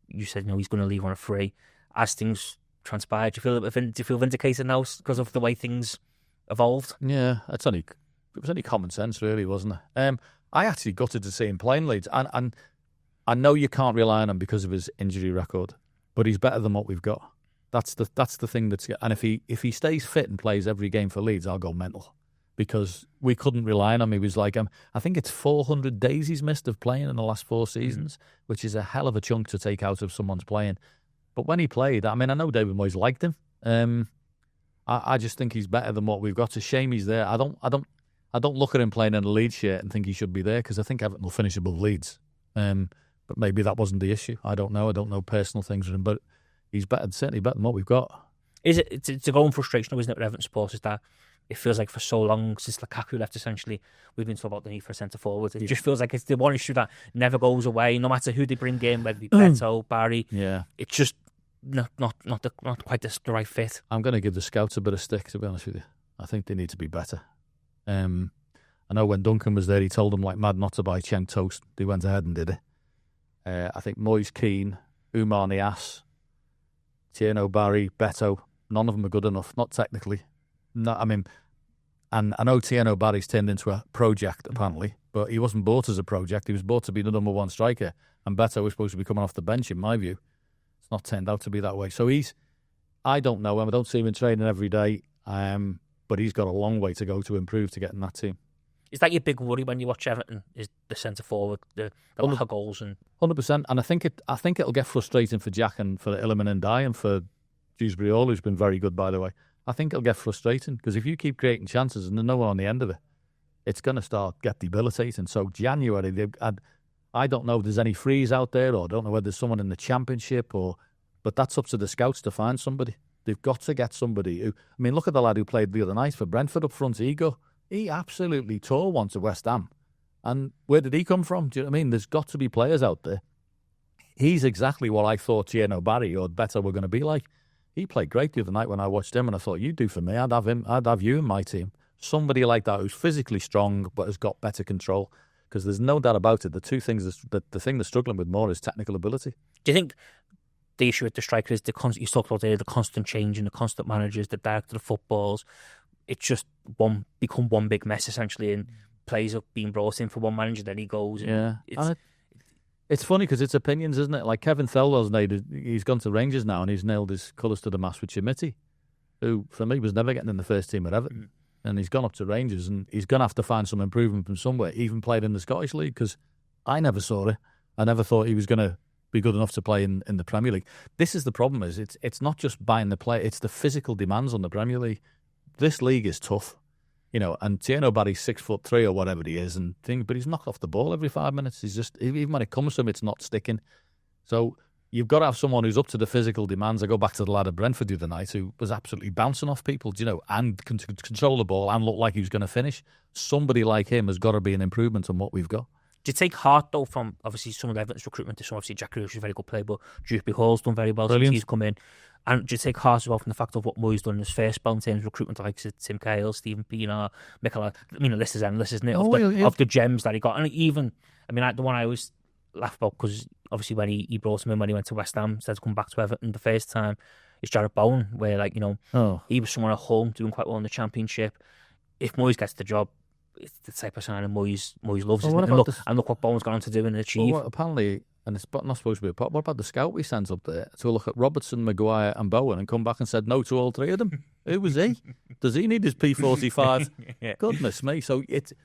you said, he's going to leave on a free. As things transpired, do you feel vindicated now because of the way things evolved? Yeah, it was only common sense, really, wasn't it? I actually gutted to see him playing Leeds, and I know you can't rely on him because of his injury record, but he's better than what we've got. That's the thing and if he stays fit and plays every game for Leeds, I'll go mental, because we couldn't rely on him. He was like, I think it's 400 days he's missed of playing in the last 4 seasons, which is a hell of a chunk to take out of someone's playing. But when he played, I know David Moyes liked him. I just think he's better than what we've got. It's a shame he's there. I don't look at him playing in a Leeds shirt and think he should be there, because I think Everton will finish above Leeds. But maybe that wasn't the issue. I don't know. I don't know personal things with him, but he's certainly better than what we've got. It's a growing frustration, isn't it, with Everton supporters, that it feels like for so long, since Lukaku left, essentially, we've been talking about the need for a centre-forward. It just feels like it's the one issue that never goes away, no matter who they bring in, whether it be Beto, Barry. Yeah. It's just not quite the right fit. I'm going to give the scouts a bit of stick, to be honest with you. I think they need to be better. I know when Duncan was there, he told them like mad not to buy Cheng toast. They went ahead and did it. I think Moyes, Keane, Umar Niasse, Tierno, Barry, Beto, none of them are good enough, not technically. And I know Tierno Barry's turned into a project, apparently, but he wasn't bought as a project. He was bought to be the number 1 striker, and Beto was supposed to be coming off the bench, in my view. It's not turned out to be that way. So I don't know him. I don't see him in training every day, but he's got a long way to go to improve to get in that team. Is that your big worry when you watch Everton? Is the centre forward, the lack of goals? And 100%. And I think it'll get frustrating for Jack and for Illiman and Dye and for Dewsbury Hall, who's been very good, by the way. I think it'll get frustrating, because if you keep creating chances and there's no one on the end of it, it's going to get debilitating. So January, I don't know if there's any frees out there, or I don't know whether there's someone in the Championship, but that's up to the scouts to find somebody. They've got to get somebody who, look at the lad who played the other night for Brentford up front, Ego. He absolutely tore one to West Ham. And where did he come from? Do you know what I mean? There's got to be players out there. He's exactly what I thought Tierno Barry or Beto were going to be like. He played great the other night when I watched him, and I thought, you do for me, I'd have you in my team. Somebody like that who's physically strong but has got better control. Because there's no doubt about it, the two things, the thing they're struggling with more is technical ability. Do you think the issue with the striker is you talked about there, the constant change and the constant managers, the director of footballs? It's just become one big mess, essentially, and players are being brought in for one manager, then he goes. Yeah. It's funny because it's opinions, isn't it? Like Kevin Thelwell's he's gone to Rangers now and he's nailed his colours to the mast with Chimiti, who for me was never getting in the first team at Everton. And he's gone up to Rangers and he's going to have to find some improvement from somewhere, even played in the Scottish League, because I never saw it. I never thought he was going to be good enough to play in the Premier League. This is the problem, is it's not just buying the player, it's the physical demands on the Premier League. This league is tough, and Tierno Barry's 6'3" or whatever he is, but he's knocked off the ball every 5 minutes. He's just, even when it comes to him, it's not sticking. So you've got to have someone who's up to the physical demands. I go back to the lad at Brentford the other night who was absolutely bouncing off people, and can control the ball and look like he was going to finish. Somebody like him has got to be an improvement on what we've got. Do you take heart, though, from obviously some of the Everton's recruitment? This one, obviously, Jack Grealish is a very good player, but Dewsbury Hall's done very well since he's come in. And do you take heart as well from the fact of what Moyes done in his first spell in terms of recruitment, like Tim Cahill, Stephen Pienaar, Mikel? The list is endless, isn't it? Of the gems that he got. And even, the one I always laugh about, because obviously when he brought him in when he went to West Ham, instead of coming back to Everton the first time, is Jarrad Bowen, where, he was someone at home doing quite well in the Championship. If Moyes gets the job, it's the type of signing Moyes loves, isn't it? And look what Bowen's gone on to do and achieve. Well, apparently, and it's not supposed to be a pot, what about the scout we sent up there to look at Robertson, Maguire and Bowen and come back and said no to all three of them? Who was he? Does he need his P45? Yeah. Goodness me.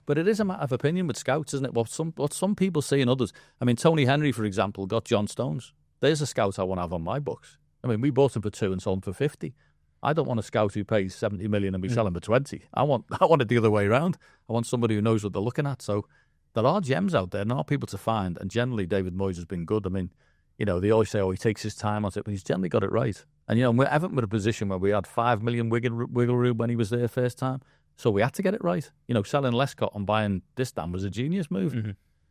But it is a matter of opinion with scouts, isn't it? What some people see in others. Tony Henry, for example, got John Stones. There's a scout I want to have on my books. I mean, we bought him for 2 and sold him for 50. I don't want a scout who pays 70 million and we sell him for 20. I want it the other way around. I want somebody who knows what they're looking at. So there are gems out there, and there are people to find. And generally, David Moyes has been good. I mean, you know, they always say, he takes his time on it, but he's generally got it right. And, you know, Everton were in a position where we had 5 million wiggle room when he was there first time. So we had to get it right. You know, selling Lescott and buying this Dan was a genius move. Mm-hmm.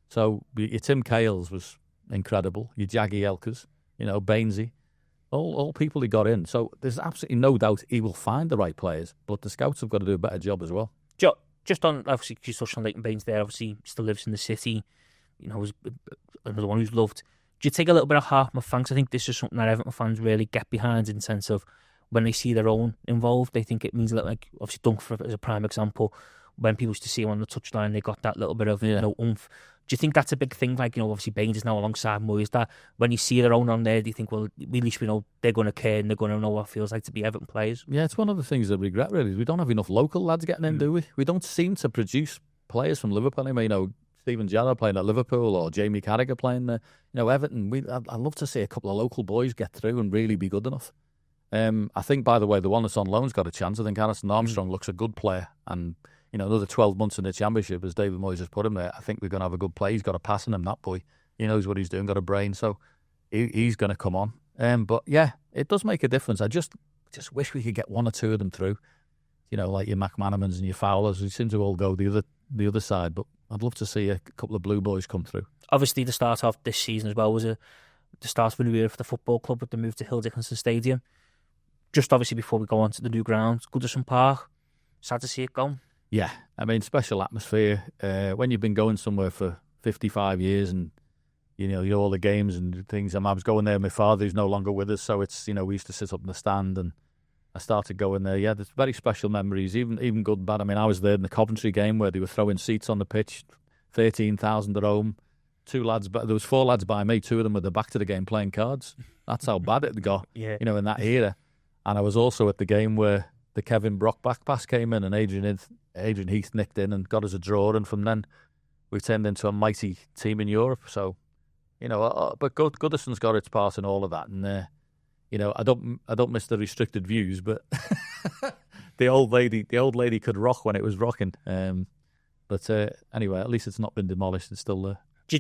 So your Tim Cahill's was incredible. Your Jaggy Elkers, you know, Bainesy. All people he got in. So there's absolutely no doubt he will find the right players, but the scouts have got to do a better job as well. Just on, obviously, you touched on Leighton Baines there, obviously he still lives in the city, you know, was another one who's loved. Do you take a little bit of heart from fans? I think this is something that Everton fans really get behind in the sense of when they see their own involved, they think it means a little, like, obviously Duncan is a prime example. When people used to see him on the touchline, they got that little bit of, you know, oomph. Do you think that's a big thing? Like, you know, obviously Baines is now alongside Moyes. That when you see their own on there, do you think, well, at least we know they're going to care and they're going to know what it feels like to be Everton players? Yeah, it's one of the things that I regret, really. We don't have enough local lads getting in, do we? We don't seem to produce players from Liverpool. I mean, you know, Steven Gerrard playing at Liverpool or Jamie Carragher playing there. You know, Everton, I'd love to see a couple of local boys get through and really be good enough. I think, by the way, the one that's on loan's got a chance. I think Alison Armstrong looks a good player, and you know, another 12 months in the Championship, as David Moyes has put him there, I think we're going to have a good play. He's got a pass in him, that boy. He knows what he's doing, got a brain, so he's going to come on. But yeah, it does make a difference. I just wish we could get 1 or 2 of them through. You know, like your McManamans and your Fowlers, who seem to all go the other side. But I'd love to see a couple of blue boys come through. Obviously, the start of this season as well was the start of a new era for the football club with the move to Hill Dickinson Stadium. Just obviously before we go on to the new ground, Goodison Park. Sad to see it go. Yeah, I mean, special atmosphere. When you've been going somewhere for 55 years and, you know all the games and things. I was going there with my father, who's no longer with us, so it's, you know, we used to sit up in the stand and I started going there. Yeah, there's very special memories, even good and bad. I mean, I was there in the Coventry game where they were throwing seats on the pitch, 13,000 at home. 2 lads, but there was 4 lads by me, 2 of them were the back to the game playing cards. That's how bad it got, yeah. You know, in that era. And I was also at the game where the Kevin Brock back pass came in and Adrian Heath nicked in and got us a draw, and from then we turned into a mighty team in Europe. So, you know, but Goodison's got its part in all of that, and you know, I don't miss the restricted views, but the old lady could rock when it was rocking. But anyway, at least it's not been demolished; it's still there. Do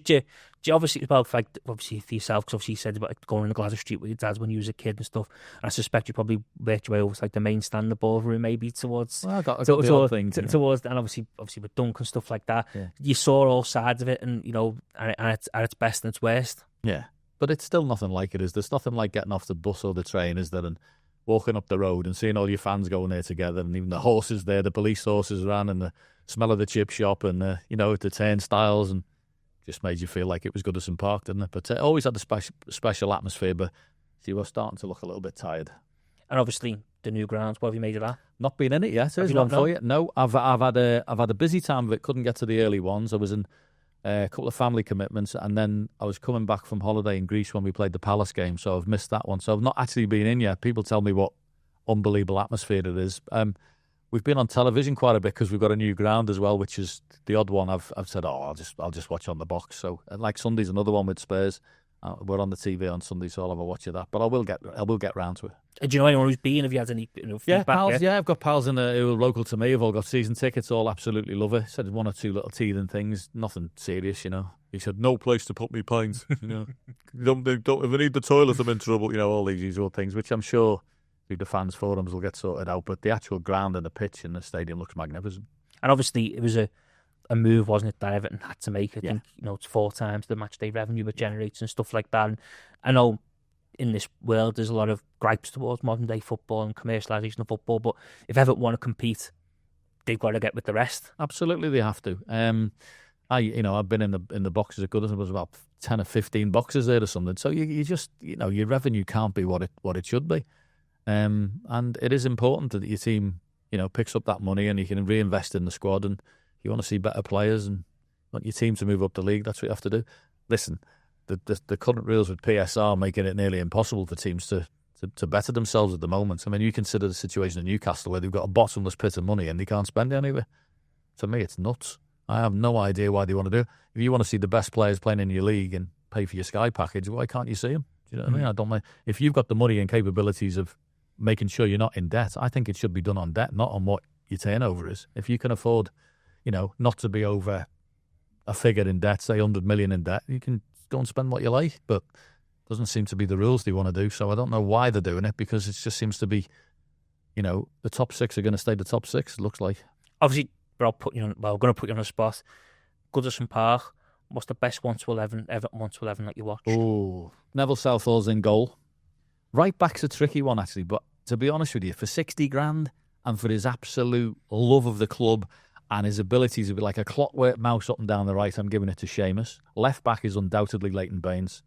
you obviously, well, obviously for yourself, because obviously you said about going in the Glasgow Street with your dad when you was a kid and stuff, and I suspect you probably worked your way over like the main stand, the ballroom, maybe towards. Well, I got the odd thing, towards, and obviously with Dunk and stuff like that. Yeah. You saw all sides of it, and you know, and it's at its best and its worst. Yeah, but it's still nothing like it is. There's nothing like getting off the bus or the train, is there, and walking up the road and seeing all your fans going there together, and even the horses there, the police horses ran, and the smell of the chip shop, and you know, the turnstiles, and just made you feel like it was Goodison Park, didn't it? But it always had a special atmosphere, but see, we're starting to look a little bit tired. And obviously, the new grounds, what have you made of that? Not been in it yet. Have you not for you? No, I've had a busy time of it. Couldn't get to the early ones. I was in a couple of family commitments, and then I was coming back from holiday in Greece when we played the Palace game, so I've missed that one. So I've not actually been in yet. People tell me what unbelievable atmosphere it is. We've been on television quite a bit because we've got a new ground as well, which is the odd one. I've said, I'll just watch on the box. So like Sunday's another one with Spurs. We're on the TV on Sunday, so I'll have a watch of that. But I will get round to it. Do you know anyone who's been? Have you had any feedback? Yeah, pals. Yeah, I've got pals who are local to me. Have all got season tickets. All absolutely love it. Said 1 or 2 little teething things. Nothing serious, you know. He said, no place to put me pints. You know, don't if I need the toilet, I'm in trouble. You know, all these usual things, which I'm sure the fans' forums will get sorted out. But the actual ground and the pitch in the stadium looks magnificent. And obviously, it was a move, wasn't it, that Everton had to make? I think, you know, it's 4 times the match day revenue it generates and stuff like that. And I know in this world there's a lot of gripes towards modern day football and commercialisation of football, but if Everton want to compete, they've got to get with the rest. Absolutely, they have to. I've been in the boxes at Goodison. There was about 10 or 15 boxes there or something. So you just, you know, your revenue can't be what it should be. And it is important that your team, you know, picks up that money and you can reinvest in the squad. And if you want to see better players and want your team to move up the league, that's what you have to do. Listen, the current rules with PSR making it nearly impossible for teams to better themselves at the moment. I mean, you consider the situation in Newcastle where they've got a bottomless pit of money and they can't spend it anywhere. To me, it's nuts. I have no idea why they want to do it. If you want to see the best players playing in your league and pay for your Sky package, why can't you see them? Do you know what I mean? I don't like, if you've got the money and capabilities of making sure you're not in debt, I think it should be done on debt, not on what your turnover is. If you can afford, not to be over a figure in debt, say 100 million in debt, you can go and spend what you like, but it doesn't seem to be the rules they want to do. So I don't know why they're doing it, because it just seems to be, the top six are going to stay the top six, it looks like. Obviously, we're going to put you on the spot. Goodison Park, what's the best 1 to 11, Everton 1 to 11 that you watched? Oh, Neville Southall's in goal. Right back's a tricky one, actually, but to be honest with you, for 60 grand and for his absolute love of the club and his ability to be like a clockwork mouse up and down the right, I'm giving it to Seamus. Left back is undoubtedly Leighton Baines.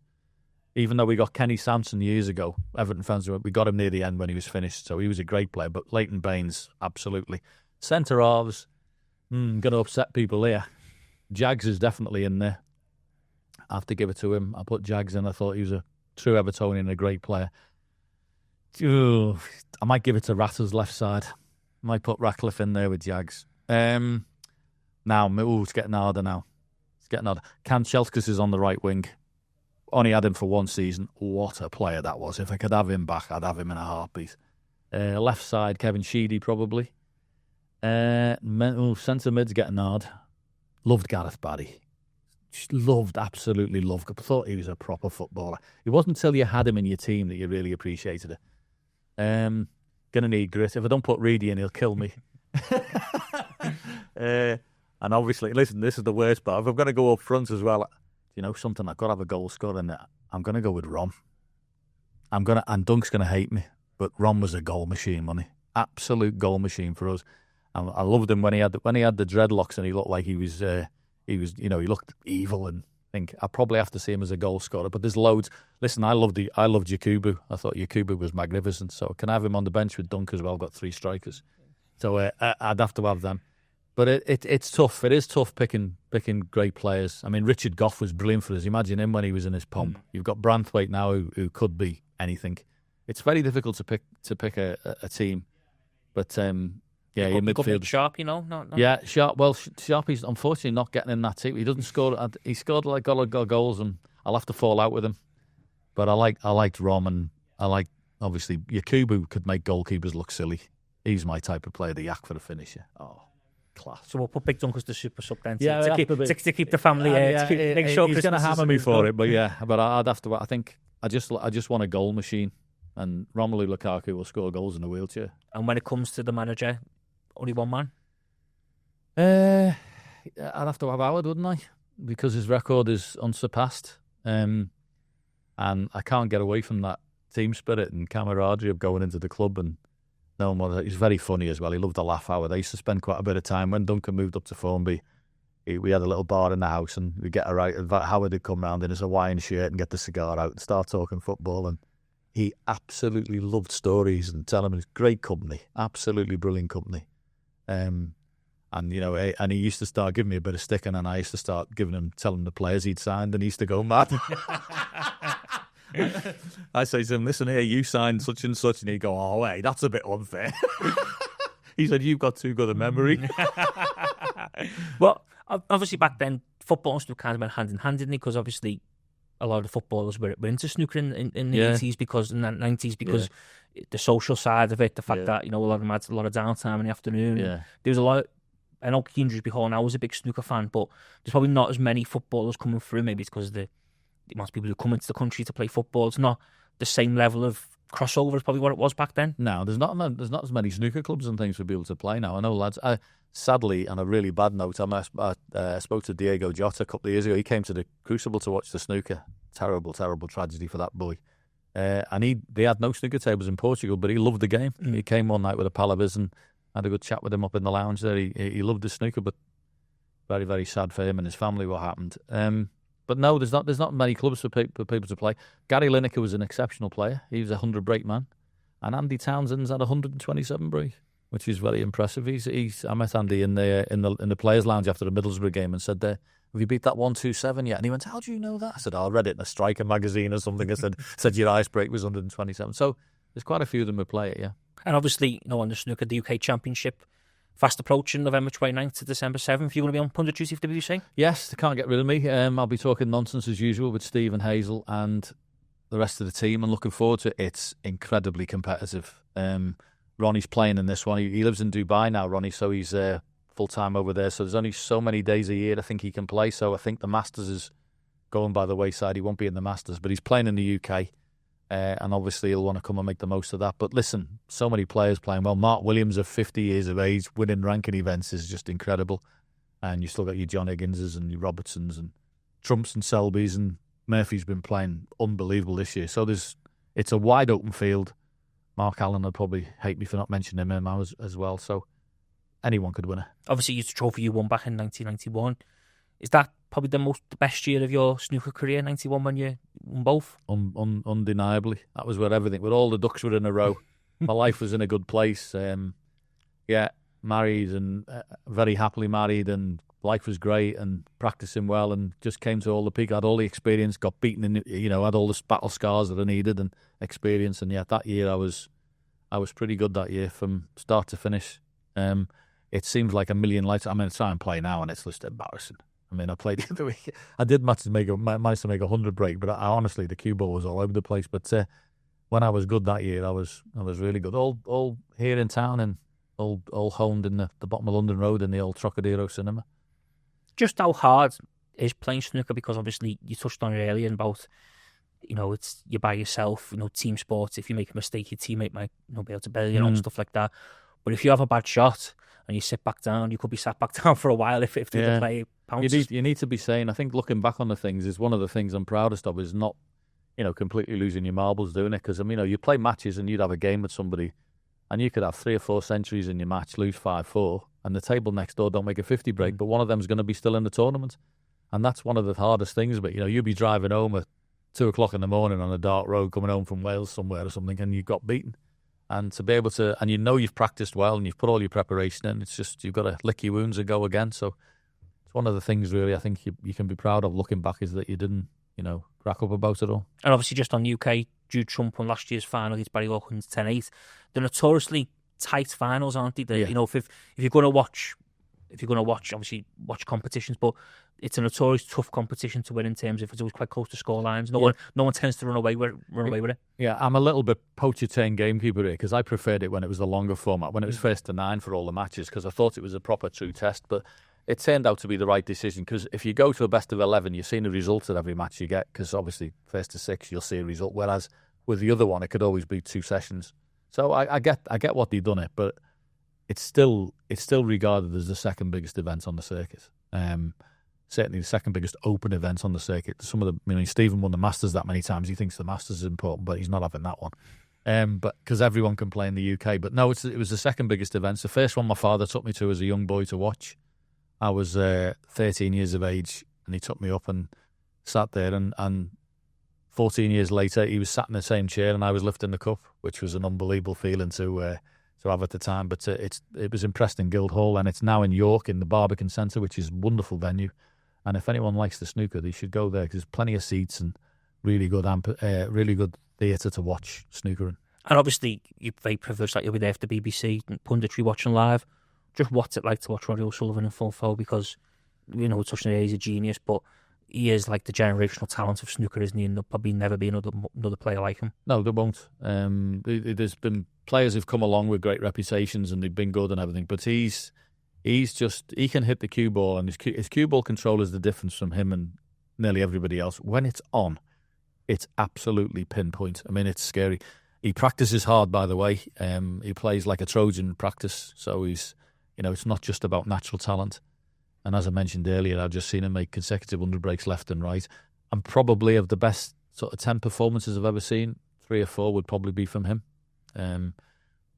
Even though we got Kenny Sampson years ago, Everton fans, we got him near the end when he was finished, so he was a great player, but Leighton Baines, absolutely. Centre halves, going to upset people here. Jags is definitely in there. I have to give it to him. I put Jags in. I thought he was a true Evertonian and a great player. Ooh, I might give it to Ratter's left side. I might put Ratcliffe in there with Jags. Now, it's getting harder now. It's getting harder. Kanchelskis is on the right wing. Only had him for one season. What a player that was. If I could have him back, I'd have him in a heartbeat. Left side, Kevin Sheedy probably. Centre mid's getting hard. Loved Gareth Barry. Absolutely loved. I thought he was a proper footballer. It wasn't until you had him in your team that you really appreciated it. Gonna need grit. If I don't put Reedy in, he'll kill me. And obviously, listen, this is the worst part. If I'm going to go up front as well, something, I've got to have a goal scorer in there. I'm going to go with Rom. And Dunk's going to hate me, but Rom was a goal machine, wasn't he? Absolute goal machine for us. And I loved him when he had the dreadlocks and he looked like he looked evil, and I think I probably have to see him as a goal scorer. But there's loads. Listen, I loved Yakubu. I thought Yakubu was magnificent. So can I have him on the bench with Dunk as well? Got 3 strikers. So I'd have to have them. But it's tough. It is tough picking great players. I mean, Richard Gough was brilliant for us. Imagine him when he was in his pomp. You've got Branthwaite now who could be anything. It's very difficult to pick a team. But yeah, in midfield. Sharp, not. Yeah, Sharp. Well, Sharp is unfortunately not getting in that team. He doesn't score. He scored like goals, and I'll have to fall out with him. But I liked Rom, and I like, obviously, Yakubu could make goalkeepers look silly. He's my type of player, the yak for the finisher. Oh, class. So we'll put Big Dunk as the super sub then to keep the family make sure he's going to hammer me for it, but yeah. But I'd have to. I think I just want a goal machine, and Romelu Lukaku will score goals in a wheelchair. And when it comes to the manager, only one man? I'd have to have Howard, wouldn't I? Because his record is unsurpassed. And I can't get away from that team spirit and camaraderie of going into the club and knowing what. He's very funny as well. He loved a laugh, Howard. I used to spend quite a bit of time when Duncan moved up to Formby. We had a little bar in the house, and we'd get Howard would come round in his Hawaiian shirt and get the cigar out and start talking football. And he absolutely loved stories and telling them. It's great company, absolutely brilliant company. And and he used to start giving me a bit of stick, and then I used to start telling him the players he'd signed, and he used to go mad. I say to him, "Listen here, you signed such and such," and he'd go, "Oh, hey, that's a bit unfair." He said, "You've got too good a memory." Well, obviously back then, football and snooker kind of went hand in hand, didn't it? Because obviously a lot of the footballers were into snooker in the 80s because in the 90s because the social side of it, the fact that a lot of them had a lot of downtime in the afternoon. Yeah. There was a lot. I know Keane Hall now was a big snooker fan, but there's probably not as many footballers coming through. Maybe it's because the amount of people who come into the country to play football. It's not the same level of crossover as probably what it was back then. No, there's not as many snooker clubs and things for people to play now. I know lads. Sadly, on a really bad note, I spoke to Diego Jota a couple of years ago. He came to the Crucible to watch the snooker. Terrible, terrible tragedy for that boy. And they had no snooker tables in Portugal, but he loved the game. He came one night with a pal of his and had a good chat with him up in the lounge there. He loved the snooker, but very, very sad for him and his family what happened. But no, there's not many clubs for people to play. Gary Lineker was an exceptional player. He was a 100 break man, and Andy Townsend's had 127 break, which is very impressive. I met Andy in the players' lounge after the Middlesbrough game and said, "Have you beat that 127 yet?" And he went, "How do you know that?" I said, "I read it in a Striker magazine or something." I said your ice break was 127. So there's quite a few of them who play it, yeah. And obviously, on the snooker, the UK Championship, fast approaching, November 29th to December 7th. You're going to be on Pundit Duty for the BBC? Yes, they can't get rid of me. I'll be talking nonsense as usual with Steve and Hazel, and the rest of the team and looking forward to it. It's incredibly competitive. Ronnie's playing in this one. He lives in Dubai now, Ronnie, so he's full-time over there. So there's only so many days a year I think he can play. So I think the Masters is going by the wayside. He won't be in the Masters, but he's playing in the UK. And obviously he'll want to come and make the most of that. But listen, so many players playing well. Mark Williams at 50 years of age, winning ranking events is just incredible. And you still got your John Higginses and your Robertsons and Trumps and Selbys, and Murphy's been playing unbelievable this year. So it's a wide open field. Mark Allen would probably hate me for not mentioning him as well. So anyone could win it. Obviously, it's a trophy you won back in 1991. Is that probably the best year of your snooker career, 91, when you won both? Undeniably. That was where everything, where all the ducks were in a row. My life was in a good place. Married and very happily married, and life was great and practicing well, and just came to all the peak. I had all the experience, got beaten in, had all the battle scars that I needed and experience. And that year I was pretty good that year from start to finish. It seems like a million lights. I mean, I try and play now and it's just embarrassing. I mean, I played the other week. I did manage to make a 100 break, but honestly, the cue ball was all over the place. But when I was good that year, I was really good. All here in town and all honed in the bottom of London Road in the old Trocadero cinema. Just how hard is playing snooker? Because obviously you touched on it earlier about, it's you're by yourself. Team sports. If you make a mistake, your teammate might be able to bail you and stuff like that. But if you have a bad shot and you sit back down, you could be sat back down for a while if the other player pounces. You need to be sane. I think looking back on the things is one of the things I'm proudest of, is not, completely losing your marbles doing it. Because, you play matches and you'd have a game with somebody and you could have 3 or 4 centuries in your match, lose 5-4, and the table next door don't make a 50 break, but one of them's going to be still in the tournament. And that's one of the hardest things. But, you'll be driving home at 2 o'clock in the morning on a dark road coming home from Wales somewhere or something, and you got beaten. And to be able to, and you've practiced well and you've put all your preparation in, it's just you've got to lick your wounds and go again. So it's one of the things really I think you can be proud of looking back, is that you didn't, crack up about it all. And obviously just on UK, Jude Trump won last year's final against Barry Hawkins 10-8. They're notoriously tight finals, aren't they? If you're going to watch, obviously watch competitions, but it's a notoriously tough competition to win in terms of it's always quite close to score lines. No one tends to run away with it. Yeah, I'm a little bit poacher turned gamekeeper here, because I preferred it when it was the longer format, when it was first to 9 for all the matches, because I thought it was a proper true test. But it turned out to be the right decision, because if you go to a best of 11, you're seeing the results at every match you get, because obviously first to 6 you'll see a result, whereas with the other one it could always be 2 sessions. So I get what they've done it, but it's still regarded as the second biggest event on the circuit. Certainly the second biggest open event on the circuit. Some of Stephen won the Masters that many times. He thinks the Masters is important, but he's not having that one. But because everyone can play in the UK. But no, it was the second biggest event. It's the first one my father took me to as a young boy to watch. I was 13 years of age, and he took me up and sat there. And 14 years later, he was sat in the same chair, and I was lifting the cup, which was an unbelievable feeling to have at the time. But it was in Preston Guildhall, and it's now in York in the Barbican Centre, which is a wonderful venue. And if anyone likes the snooker, they should go there, because there's plenty of seats and really good theatre to watch snooker in. And obviously, you're very privileged that you'll be there for the BBC and punditry watching live. Just what's it like to watch Ronnie O'Sullivan in full flow? Because, we're touching it, he's a genius, but he is like the generational talent of snooker, isn't he? And there'll probably never be another player like him. No, there won't. There's been players who've come along with great reputations and they've been good and everything, but he can hit the cue ball, and his cue ball control is the difference from him and nearly everybody else. When it's on, it's absolutely pinpoint. I mean, it's scary. He practices hard, by the way. He plays like a Trojan practice, so he's, it's not just about natural talent. And as I mentioned earlier, I've just seen him make consecutive 100 breaks left and right. And probably of the best sort of 10 performances I've ever seen, 3 or 4 would probably be from him.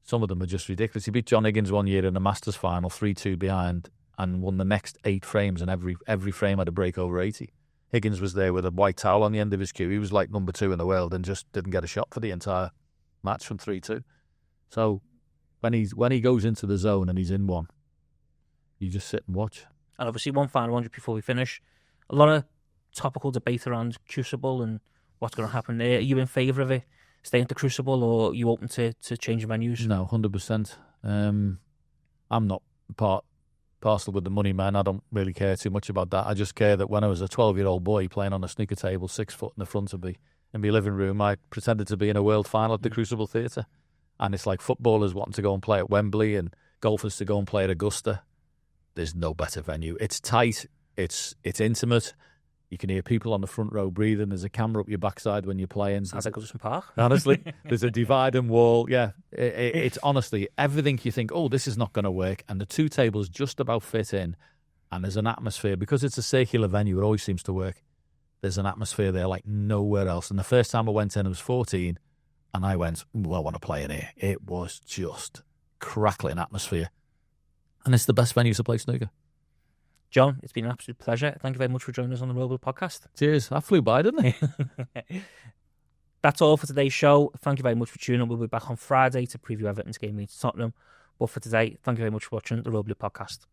Some of them are just ridiculous. He beat John Higgins one year in the Masters final, 3-2 behind, and won the next 8 frames, and every frame had a break over 80. Higgins was there with a white towel on the end of his cue. He was like number 2 in the world and just didn't get a shot for the entire match from 3-2. So when he goes into the zone and he's in one, you just sit and watch. And obviously, one final one before we finish. A lot of topical debate around Crucible and what's going to happen there. Are you in favour of it staying at the Crucible, or are you open to changing venues? No, 100%. I'm not parcel with the money, man. I don't really care too much about that. I just care that when I was a 12-year-old boy playing on a snooker table, 6 foot in the front of me, in my living room, I pretended to be in a world final at the Crucible Theatre. And it's like footballers wanting to go and play at Wembley and golfers to go and play at Augusta. There's no better venue. It's tight. It's intimate. You can hear people on the front row breathing. There's a camera up your backside when you're playing. Sounds like Goodison Park. Honestly, there's a dividing wall. Yeah, it's honestly everything you think, oh, this is not going to work. And the two tables just about fit in. And there's an atmosphere. Because it's a circular venue, it always seems to work. There's an atmosphere there like nowhere else. And the first time I went in, I was 14. And I went, well, I want to play in here. It was just crackling atmosphere. And it's the best venue to play snooker. John, it's been an absolute pleasure. Thank you very much for joining us on the Roble podcast. Cheers. That flew by, didn't it? That's all for today's show. Thank you very much for tuning in. We'll be back on Friday to preview Everton's game against Tottenham. But for today, thank you very much for watching the Roble podcast.